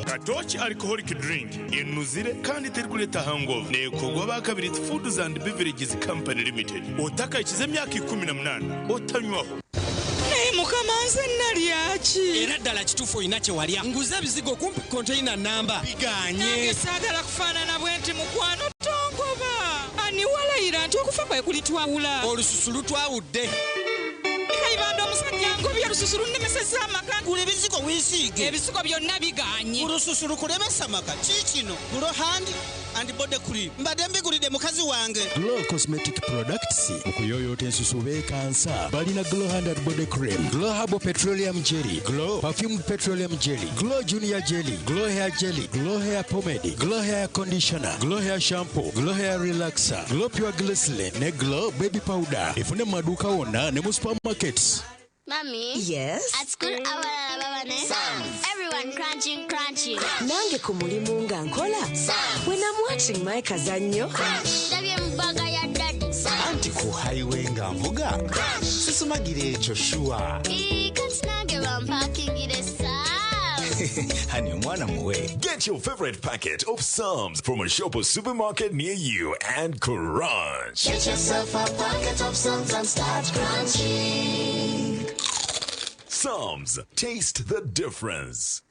Speaker 6: Katoki alcoholic drink inuzire kandi terkuleta hangover nekogwa bakabiri Foods and Beverages Company Limited otaka ikize myaka 18 otanywaho
Speaker 1: mukamanze nalyachi era ddala kituufu olina kye walya nguze ebizigo kumpi container namba biganye saagala kufaanana bwenti mukwano tongoba ani walayira nti okufa kwe kulitwawula olususu lutwawudde kaibanda omusajja ngobya olususu lunnemeseza amaka gula ebizigo wiisiige ebizigo byonna biganye olususu lukulemesa amaka kiikino gulo hand and body cream mbadde mbigulidde mukazi wange
Speaker 14: Glow Cosmetic Products okuyoyota ensusu beekansa balina Glow Hand and Body Cream, Glow Herbal Petroleum Jelly, Glow Perfumed Petroleum Jelly, Glow Junior Jelly, Glow Hair Jelly, Glow Hair Pomade, Glow Hair Conditioner, Glow Hair Shampoo, Glow Hair Relaxer, Glow Pure Glycerin ne Glow Baby Powder efune maduka wonna ne mu supermarkets.
Speaker 20: Mommy?
Speaker 29: Yes?
Speaker 20: At school, everyone crunching.
Speaker 29: Nange ku mulimu nga nkola. When I'm watching my kazanyo.
Speaker 14: Anti ku highway nga mvuga. Sisumagire ekyo shuwa. Honey, mwana muwe.
Speaker 21: Get your favorite packet of Psalms from a shop or supermarket near you and crunch.
Speaker 22: Get yourself a packet of Psalms and start crunching.
Speaker 21: Psalms, taste the difference.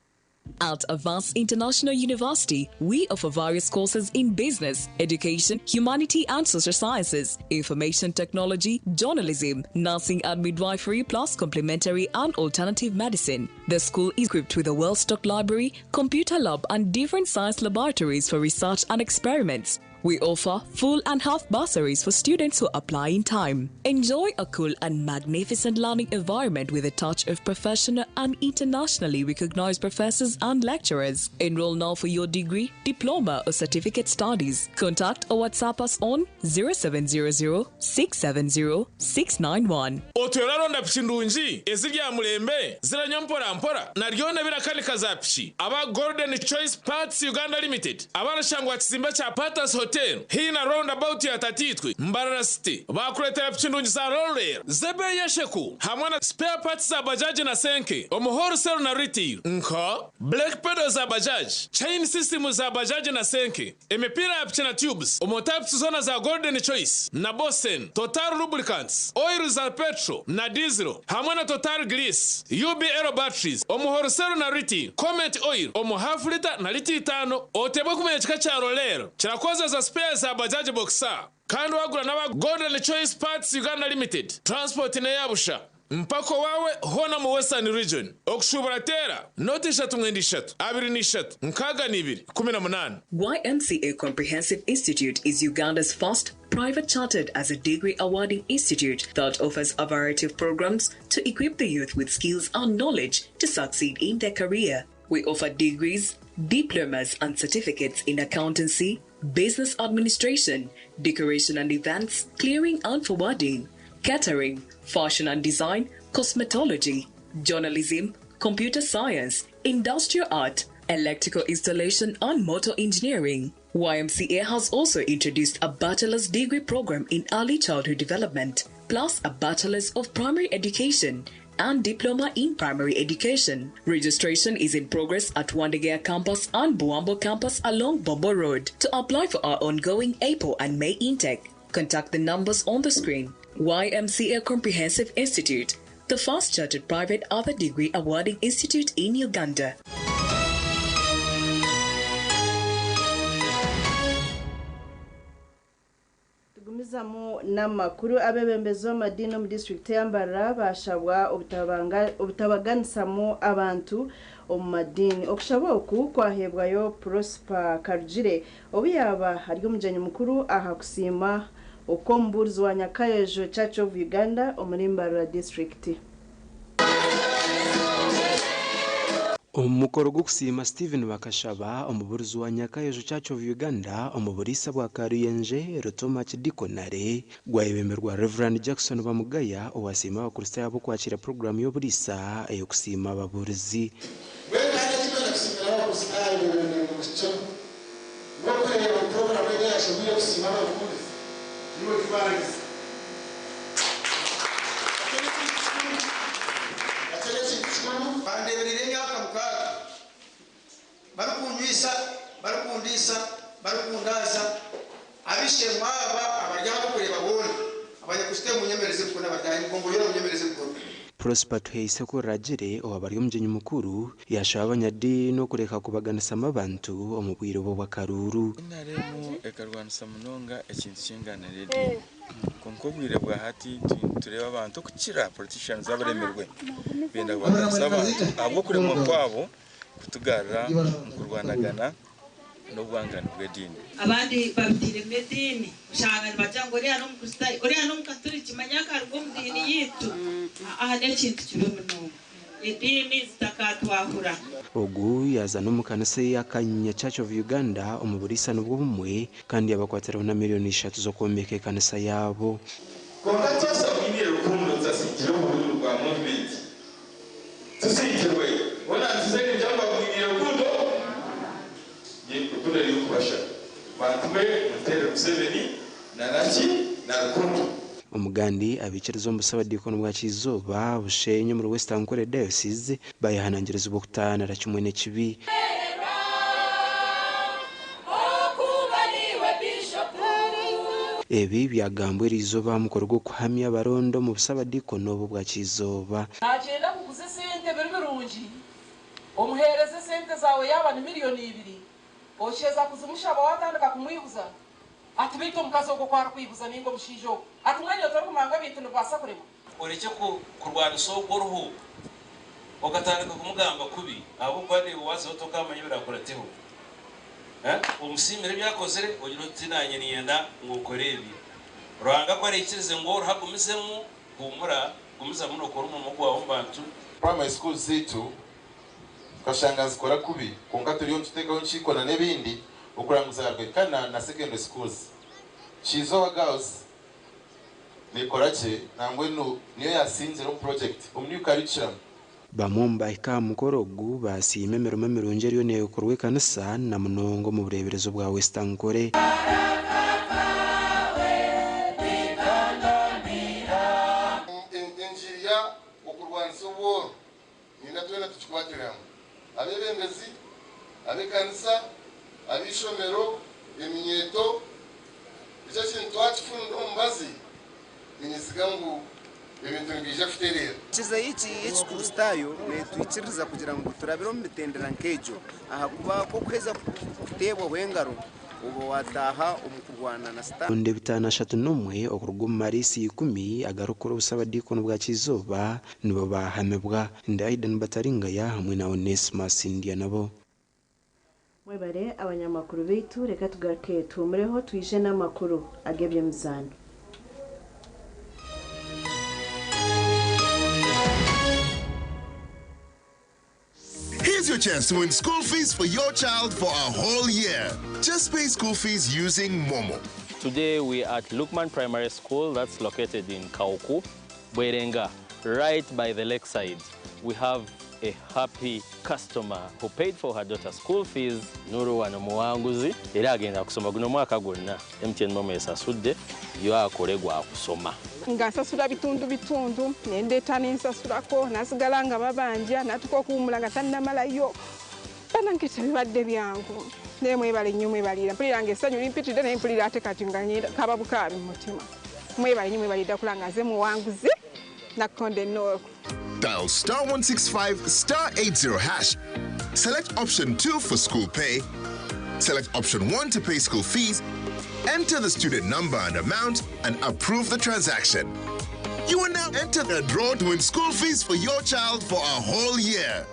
Speaker 23: At Avance International University, we offer various courses in business, education, humanity and social sciences, information technology, journalism, nursing and midwifery, plus complementary and alternative medicine. The school is equipped with a well-stocked library, computer lab and different science laboratories for research and experiments. We offer full and half bursaries for students who apply in time. Enjoy a cool and magnificent learning environment with a touch of professional and internationally recognized professors and lecturers. Enroll now for your degree, diploma or certificate studies. Contact or WhatsApp us on 0700-670-691.
Speaker 6: Otweraronda pchindunji ezirya mulembe ziranya mpora naryone birakalika za pchi aba Golden Choice Parts Uganda Limited abarashangwa kizimba cha Patas Hotel hina roundabout ya Tatitwe Mbarara City bakuletera pchindunji za roller zebe yesheku hamwe na spare parts za bajaji na senke omuhorsel na retail nka black pedal za bajaji chain system za bajaji na senke emipira ya pchina tubes omotaps zona za Golden Choice na Bosen Total Lubricants oil za petrol na diesel hamwe na Total Grease UB Aero batteries omuhorsel na retail Comet oil omu half liter na liti 5 otebo kumenya chika cha roller chirakoza za spare za bajaji boxer kandi wagura n'aba Golden Choice Parts Uganda Limited transport na yabusha mpako wawe hona mu Western Region okushubura tera noti 3 23 nkaga ni 2
Speaker 23: YMCA Comprehensive Institute is Uganda's first private chartered as a degree awarding institute that offers a variety of programs to equip the youth with skills and knowledge to succeed in their career. We offer degrees, diplomas and certificates in accountancy, business administration, decoration and events, clearing and forwarding, catering, fashion and design, cosmetology, journalism, computer science, industrial art, electrical installation and motor engineering. YMCA has also introduced a bachelor's degree program in early childhood development, plus a bachelor's of primary education and diploma in primary education. Registration is in progress at Wandegea campus and Buambo campus along Bombo Road. To apply for our ongoing April and May intake, contact the numbers on the screen. YMCA Comprehensive Institute, the first chartered private other degree awarding institute in Uganda.
Speaker 3: tugumizamu n'amakuru abebembezi b'amadini mu district y'Ambara bashabwa ubutabaganisamo abantu omu madini okushaboku kwahebwayo Prosper Karugire obuyaba hari omujanyi mukuru aha kusima okombuzi wa Nyakayejo Church of Uganda omulimbara district.
Speaker 2: Omukoro gukusima Stephen Bakashaba omuburuzi wa Nyakayejo Church of Uganda omuburisa bwa Karuyenje Rutoma Kidikonare gwayebemerwa Reverend Jackson Bamugaya owasima abakrista yabo kwakira program y'oburisa eyokusima ababuruzi.
Speaker 4: barukundisa barukundaza abishemwa abaryaho kureba bone abanyakusite munyemereze kuko n'abadayi ngo yoro munyemereze kuko
Speaker 2: Prosper Tuhise ko Ragire owabari omujenyi mukuru yashaba abanyadi no kureka kubaganisama abantu omubwiro bo bakaruru
Speaker 5: naremu ekarwanisa munonga ekintu kingana redi konko bwire bwa hati tureba abantu kukira politicians abaremerwe benda kubaganisaba abo kuremwa kwabo kutugarra mukurwanagana no bwangana bw'edini
Speaker 7: abandi babitire medini ushanga bajango uri hano mukustai uri hano mukatoliki manyaka arwo mudini yitu aha nekintu kiri muno edini zitakatwahura
Speaker 2: ogu yazana omukanisa y'akanya Church of Uganda omuburisa nubwo bumwe kandi abakwatiraho na miliyoni 3 zo kwomeka kanisa yabo
Speaker 5: konga cyasa mwinire rukundo zasikire mu buryo bwa movement tusikirwe bona tuzeni cyangwa mwinire rukundo yekutura yukubasha batwe mutere Museveni na Raki na Rukundo
Speaker 2: omugandi abikirizo mbusaba dikono bwa Kizoba bushenye mu Western Kore Diocese bayahanangiriza ubukutana ra kimwe n'ekibi ebi byagambwe rizoba mukorwa kuhamya barondo mu busaba dikono bwa Kizoba
Speaker 9: agenda kuguze sente birungi omuhereze sente zawe yaba ni miliyoni 2 osheza kuzimushaba watandika kumwibuza ati bito omukazi ogwo kwara kwibuza ningo mushijo ati mwanya otari kumanga bintu nibasa kurema
Speaker 13: ureke kurwanisa ogworuhu ogatandika kumugamba kubi abo kwade wazi otokamanya birakurateho umusimire byakozere ogira uti nanye niyenda ngukore ibi rwanga ko ari ikirize ngo ruhagumizemo humura gumiza muno kora mu mugwa w'abantu
Speaker 5: primary school zetu kashanga zikora kubi konka turiyo tutekaho nshikona n'ebindi okuranguza kana na secondary schools Chizoba girls nikorache nangwe niyo yasinze no project new curriculum
Speaker 2: bamumba ikamukorogu basime meroma mirunje riyo ne yokorwe kanisa na munongo mu bureberezo bwa Western Kore
Speaker 5: enjiriya okurwanisa obworo nina twena tukikwatiramu abebembezi abekanisa abishomero eminyeto icyo kintu twakifunda omubazi ninyisigangu ebintu nibija kuterera
Speaker 20: kiza iki ekikurustayo netwikiriza kugira ngo turabiro mitendera nkejo aha kuba ko kweza kutebwa wengaro ubo wataha umukurwana na sta
Speaker 2: onde bitana 31 okuruguma marisi 10 agarukura busaba dikono bwa Kizoba nibo bahamebwa Ndaidan Bataringaya hamwe na Onesmus India nabo
Speaker 3: mwebare abanyamakuru bitu reka tugaruke tumureho twishe n'amakuru agebye mizano.
Speaker 24: Here's your chance to win school fees for your child for a whole year. Just pay school fees using Momo.
Speaker 26: Today we are at Lukman Primary School that's located in Kauku, Bwerenga, right by the lakeside. We have a happy customer who paid for her daughter's school fees. Nuru wano muwanguzi era agenda kusoma guno mwaka gwonna MTN Momo esasudde yo akolegwa akusoma.
Speaker 27: Ngasasula bitundu nendeta nensasulako nasigala nga babanja natuko okuwumula nga tannamalayo banankita bibadde byangu nemwebale nnyo mwebalira mpulira ng'essanyu limpitidde naye mpulira ate kati nga kaba bukaabi mu mutima mwebale nnyo mwebalidda kula nga nze muwanguzi nakonde nnooku.
Speaker 24: Dial *165 *80 hash. Select option 2 for school pay. Select option 1 to pay school fees. enter the student number and amount, and approve the transaction. You will now enter the draw to win school fees for your child for a whole year.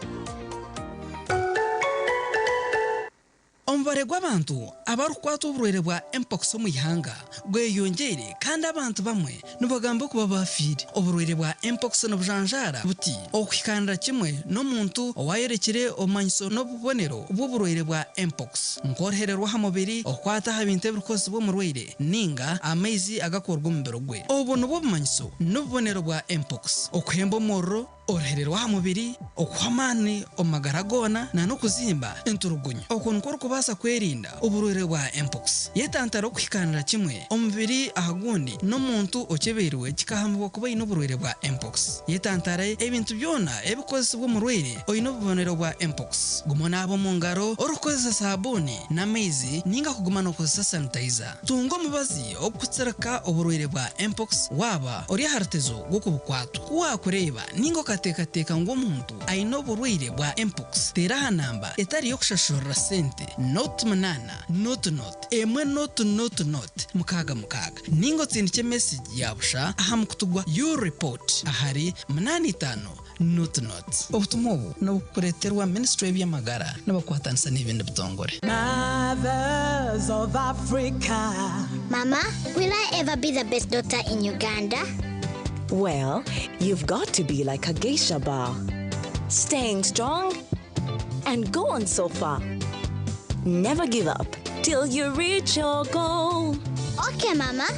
Speaker 1: Omubare gw'abantu abarukwata oburwaire bwa mpox omu ihanga gweyongere kandi abantu bamwe nibagamba kuba bafire. Oburwaire bwa mpox nibujanjara buti okuhikanira kimwe n'omuntu owayerekire obumanyiso n'obubonero bw'oburwaire bwa mpox nkorohererwa ha mubiri okwata ha bintu ebirikozibwa omurwaire ninga amaizi agakorwa omu mubiri gwe. Obu nibwo obumanyiso n'obubonero bwa mpox: okuhemba omuriro, orohererwa ha mubiri, okuha amaani omu magara goona na n'okuzimba enturugunyu. Oku nikwo orikubaasa kwerinda oburwaire bwa mpox. Yetantara okuhikanira kimwe omubiri aha gundi n'omuntu okebeirwe kikahambibwa kuba aine oburwaire bwa mpox. Yetantara ebintu byona ebikozesibwa omurwaire oine obubonero bwa mpox. Guma naaba omu ngaro orikukozesa saabuni n'amaizi ninga kuguma n'okozesa sanitizer. Tunga omubazi okukutsirika oburwaire bwa mpox waba ori aha rutezo rw'okubukwatwa. Wakureeba ninga okateekateeka ngu omuntu aine oburwaire bwa mpox, teera aha namba etari y'okushashurira sente not 8 not 1 ninga otsindike message ya busha aha mukutugwa your report ahari 85 not. Obutumwa obu nobukureterwa Ministry y'ebyamagara n'abakwatanisa n'ebindi bitongore.
Speaker 22: Mothers of Africa. Mama, will I ever be the best daughter in Uganda?
Speaker 8: Well, you've got to be like a geisha bar, staying strong and going so far. Never give up till you reach your goal.
Speaker 22: Okay, Mama.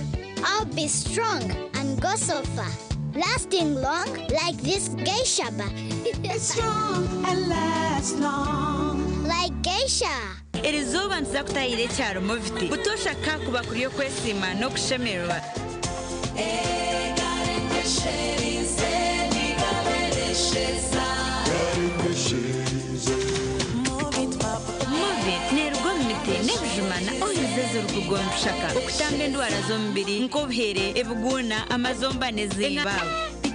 Speaker 22: I'll be strong and go so far, lasting long like this geisha bar. Strong and last long like geisha.
Speaker 10: Erizuba nza kutayire cyaro mufite butosha kakuba kuriyo kwesima no kushemerwa. Nebujumana oyizezo rukugonshaka okutanga endwara z'omubiri nk'obuhere, ebuguna, amazombane z'ebabo.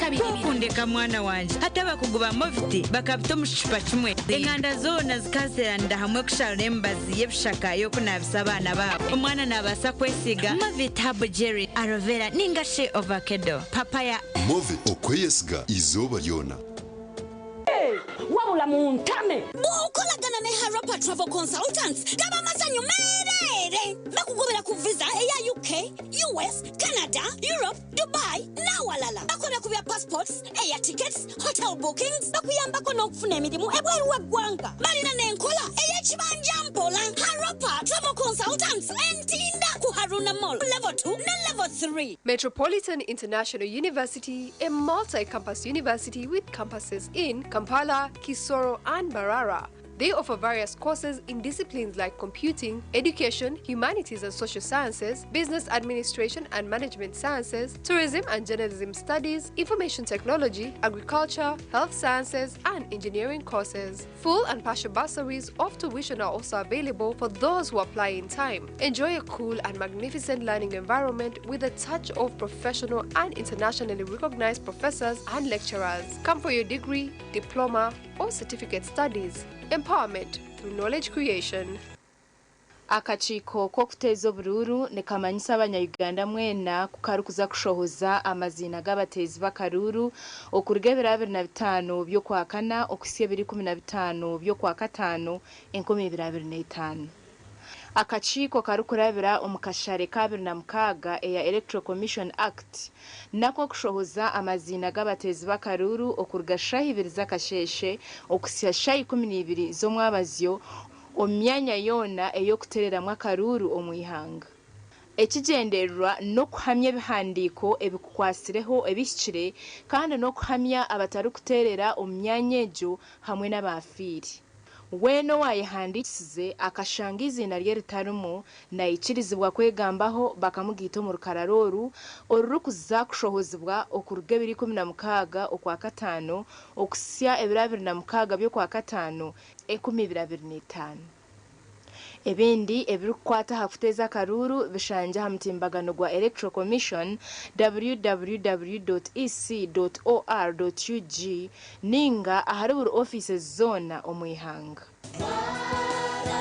Speaker 10: Kukundeka mwana wanje hata bakuguba moviti bakabita mu kishupa kimwe enganda zona zikaziranira hamwe kusharura embazi y'ebishaka y'okunabisa abaana babo. Omwana nabasa kwesiga moviti habo jerry, aloe vera ninga she avocado, papaya.
Speaker 11: Moviti okweyesiga izuba lyona.
Speaker 12: Wabula muntame
Speaker 15: bukolagana ne Harapa Travel Consultants gaba masanyu merere bakugobera ku visa eya UK, US, Canada, Europe, Dubai na walala bakola ku bya passports, eya tickets, hotel bookings, bakuyambako n'okufuna emirimu ebweru w'eggwanga balina n'enkola eya kibanja mpola. Harapa Travel Consultants entinda ku Haruna Mall level 2 na level 3.
Speaker 16: Metropolitan International University, a multi-campus university with campuses in Kampala, Kisoro, and Mbarara. They offer various courses in disciplines like computing, education, humanities and social sciences, business administration and management sciences, tourism and journalism studies, information technology, agriculture, health sciences, and engineering courses. Full and partial bursaries of tuition are also available for those who apply in time. Enjoy a cool and magnificent learning environment with a touch of professional and internationally recognized professors and lecturers. Come for your degree, diploma, or certificate studies. Empowerment through knowledge creation.
Speaker 17: Akakiiko k'okuteeza obururu nekamanyisa abanyayuganda mwena kukarukuza kushohoza amazina g'abateezi b'akaruru okuruga 2025 by'okwakana okusya 2015 by'okwakatano 2025. Akakiiko karukurabira omu kashare ka 2006 eya Electoral Commission Act nako kushohoza amazina g'abateezi b'akaruru okuruga shahi 2 z'akasheshe okusya shahi 12 z'omwabazyo omyanya yona eyokutereramu akaruru omu ihanga. Ekigendererwa n'okuhamya ebihandiiko ebikukwasireho ebihikire kandi n'okuhamya abatari kuterera omu myanya egyo hamwe n'abafiiri. Weno wayehandikisize akashanga izina rye ritarimu nayikirizibwa kwegambaho bakamugita mu rukararooru orurukuza kushohozebwa okuruga 2016 okwakatano okusya 2026 by'okwakatano 2025. Ebindi ebirukwata hakuteeza akaruru bishanja ha mutimbagano gwa Electoral Commission www.ec.or.ug ninga ahari buri offices zona omwihanga.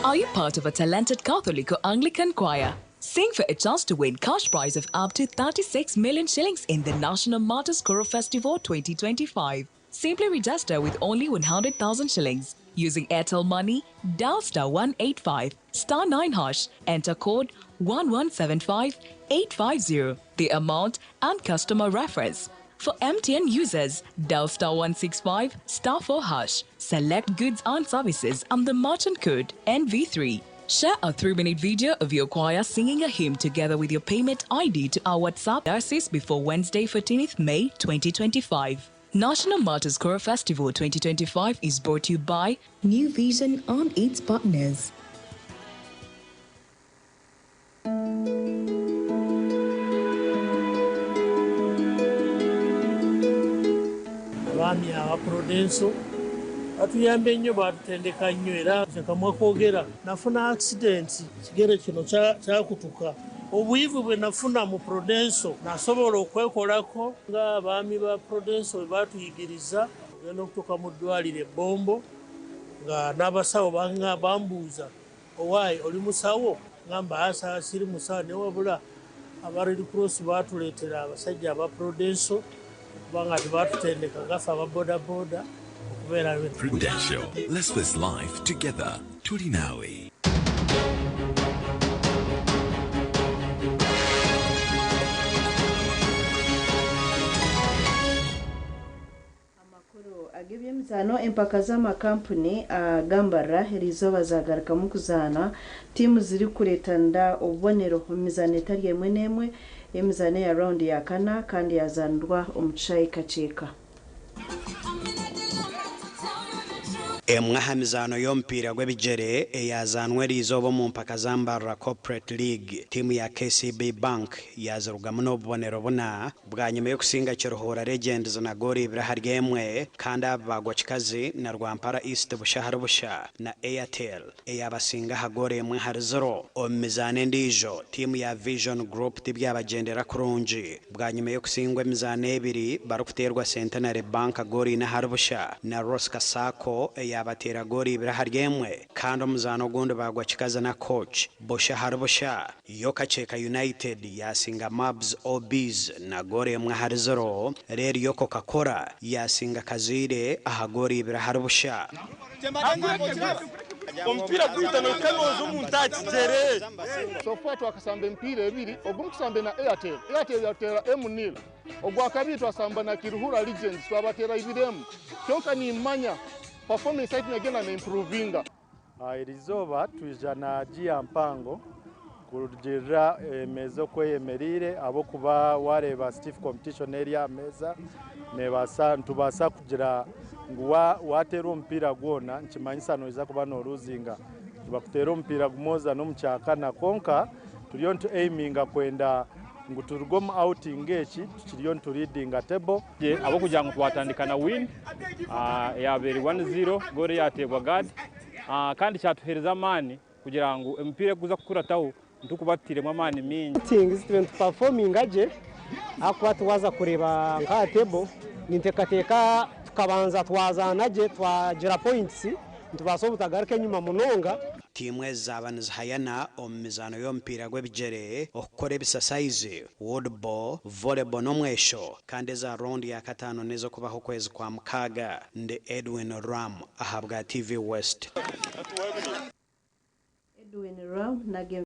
Speaker 23: Are you part of a talented Catholic or Anglican choir? Sing for a chance to win cash prize of up to 36 million shillings in the National Martyrs Choral Festival 2025. Simply register with only 100,000 shillings. Using Airtel Money, dial *185 *9#, enter code 1175850, the amount and customer reference. For MTN users, dial *165 *4#, select goods and services and the merchant code NV3. Share a 3-minute video of your choir singing a hymn together with your payment ID to our WhatsApp diocese before Wednesday, 14th May 2025. National Martyrs Choral Festival 2025 is brought to you by New Vision and its partners.
Speaker 6: Abami abaprodenso atuyambe nnyo batutendeka nnyo era kyekamwa kwogera nafuna accident kigere kino kyakutuka obuyivu bwe nafuna mu Prudenso nasobola okwekolako nga abaami ba Prudenso bwe batuyigiriza ogenda okutuuka mu ddwaliro ebbombo nga n'abasawo bambuuza owaayi oli musawo ngamba asa siri musawo ne wabula aba Red Cross baatuleetera abasajja aba Prudenso kubanga tebatutendeka gafe aba bodaboda okubeera
Speaker 12: Prudential. Let's live life together. Tulinawe.
Speaker 3: Agebyemizano empaka z'amakampuni agambara erizoba zagaruka mu kuzaana tiimu ziri kureetanda obubonero mu mizano etari emwe n'emwe emizano ya raundi ya kana kandi yazanirwa omu kishaayi kaceeka.
Speaker 14: Emwahamizano y'omupiira gw'ebigere eyazanwa eriizooba mu mpaka z'Ambarra Corporate League. Tiimu ya KCB Bank yazirugamu n'obubonero buna bwanyuma y'okusinga Kiruhura Legends na goori 2-1 kandi abagwa kikazi na Rwampara East bushahara busha na Airtel eyabasinga ha goori 1-0. Omu mizaano endiijo tiimu ya Vision Group tibyabagendera kurungi bwanyuma y'okusingwa emizaano ebiri barikuteerwa Centenary Bank goori 4 busha na Rosca Sacco yabatera goori 2-1 kandi omuzano gundi bagwa kikaza na coach bushahara busha. Yokacheka United yasinga Mabs Obis na goori 1-0 rero yo Coca-Cola yasinga Kazire aha goori 2 busha.
Speaker 18: Ompira kwitano kagozo omuntu akigere sofa twakasamba empira ebiri ogumukusambe na Airtel yatera M0 ogwakabiri twasamba na Kiruhura Legends twabatera ibiremu kyonka ni manya performance site negena na improvinga
Speaker 19: irizoba twijana gia mpango kurugirira mezo kweyemerire abo kuba wareba stiff competition area meza nebasa ntubasa kugira nguwa watera ompira gwona nkimanyisa noiza kuba noruzinga tubakutera ompira gumoza no mucyakana konka turiyo ntu aiminga kwenda nguturugom outing eki tukiriyo ntu reading table
Speaker 21: abo kugira ngo twatandikana win ya 1-0 goal yategwa guard kandi cyatuhereza amani kugira ngo empire guza kukurataho ntukubatire mu amani mingi
Speaker 25: things performing aje akwa twaza kureba nka table nintekateka tukabanza twazanaje twagira points ntubaso butagaruke nyuma munonga.
Speaker 14: Tiimu ez'abaana zihayana omu mizano y'omupiira gw'ebigere okukora ebisasaizi woodball volleyball n'omwesho kandi eza raundi ya 5 nezo kubaho kwezi kwa mukaaga ndi Edwin Ram ahabwa TV West.
Speaker 3: Edwin Ram na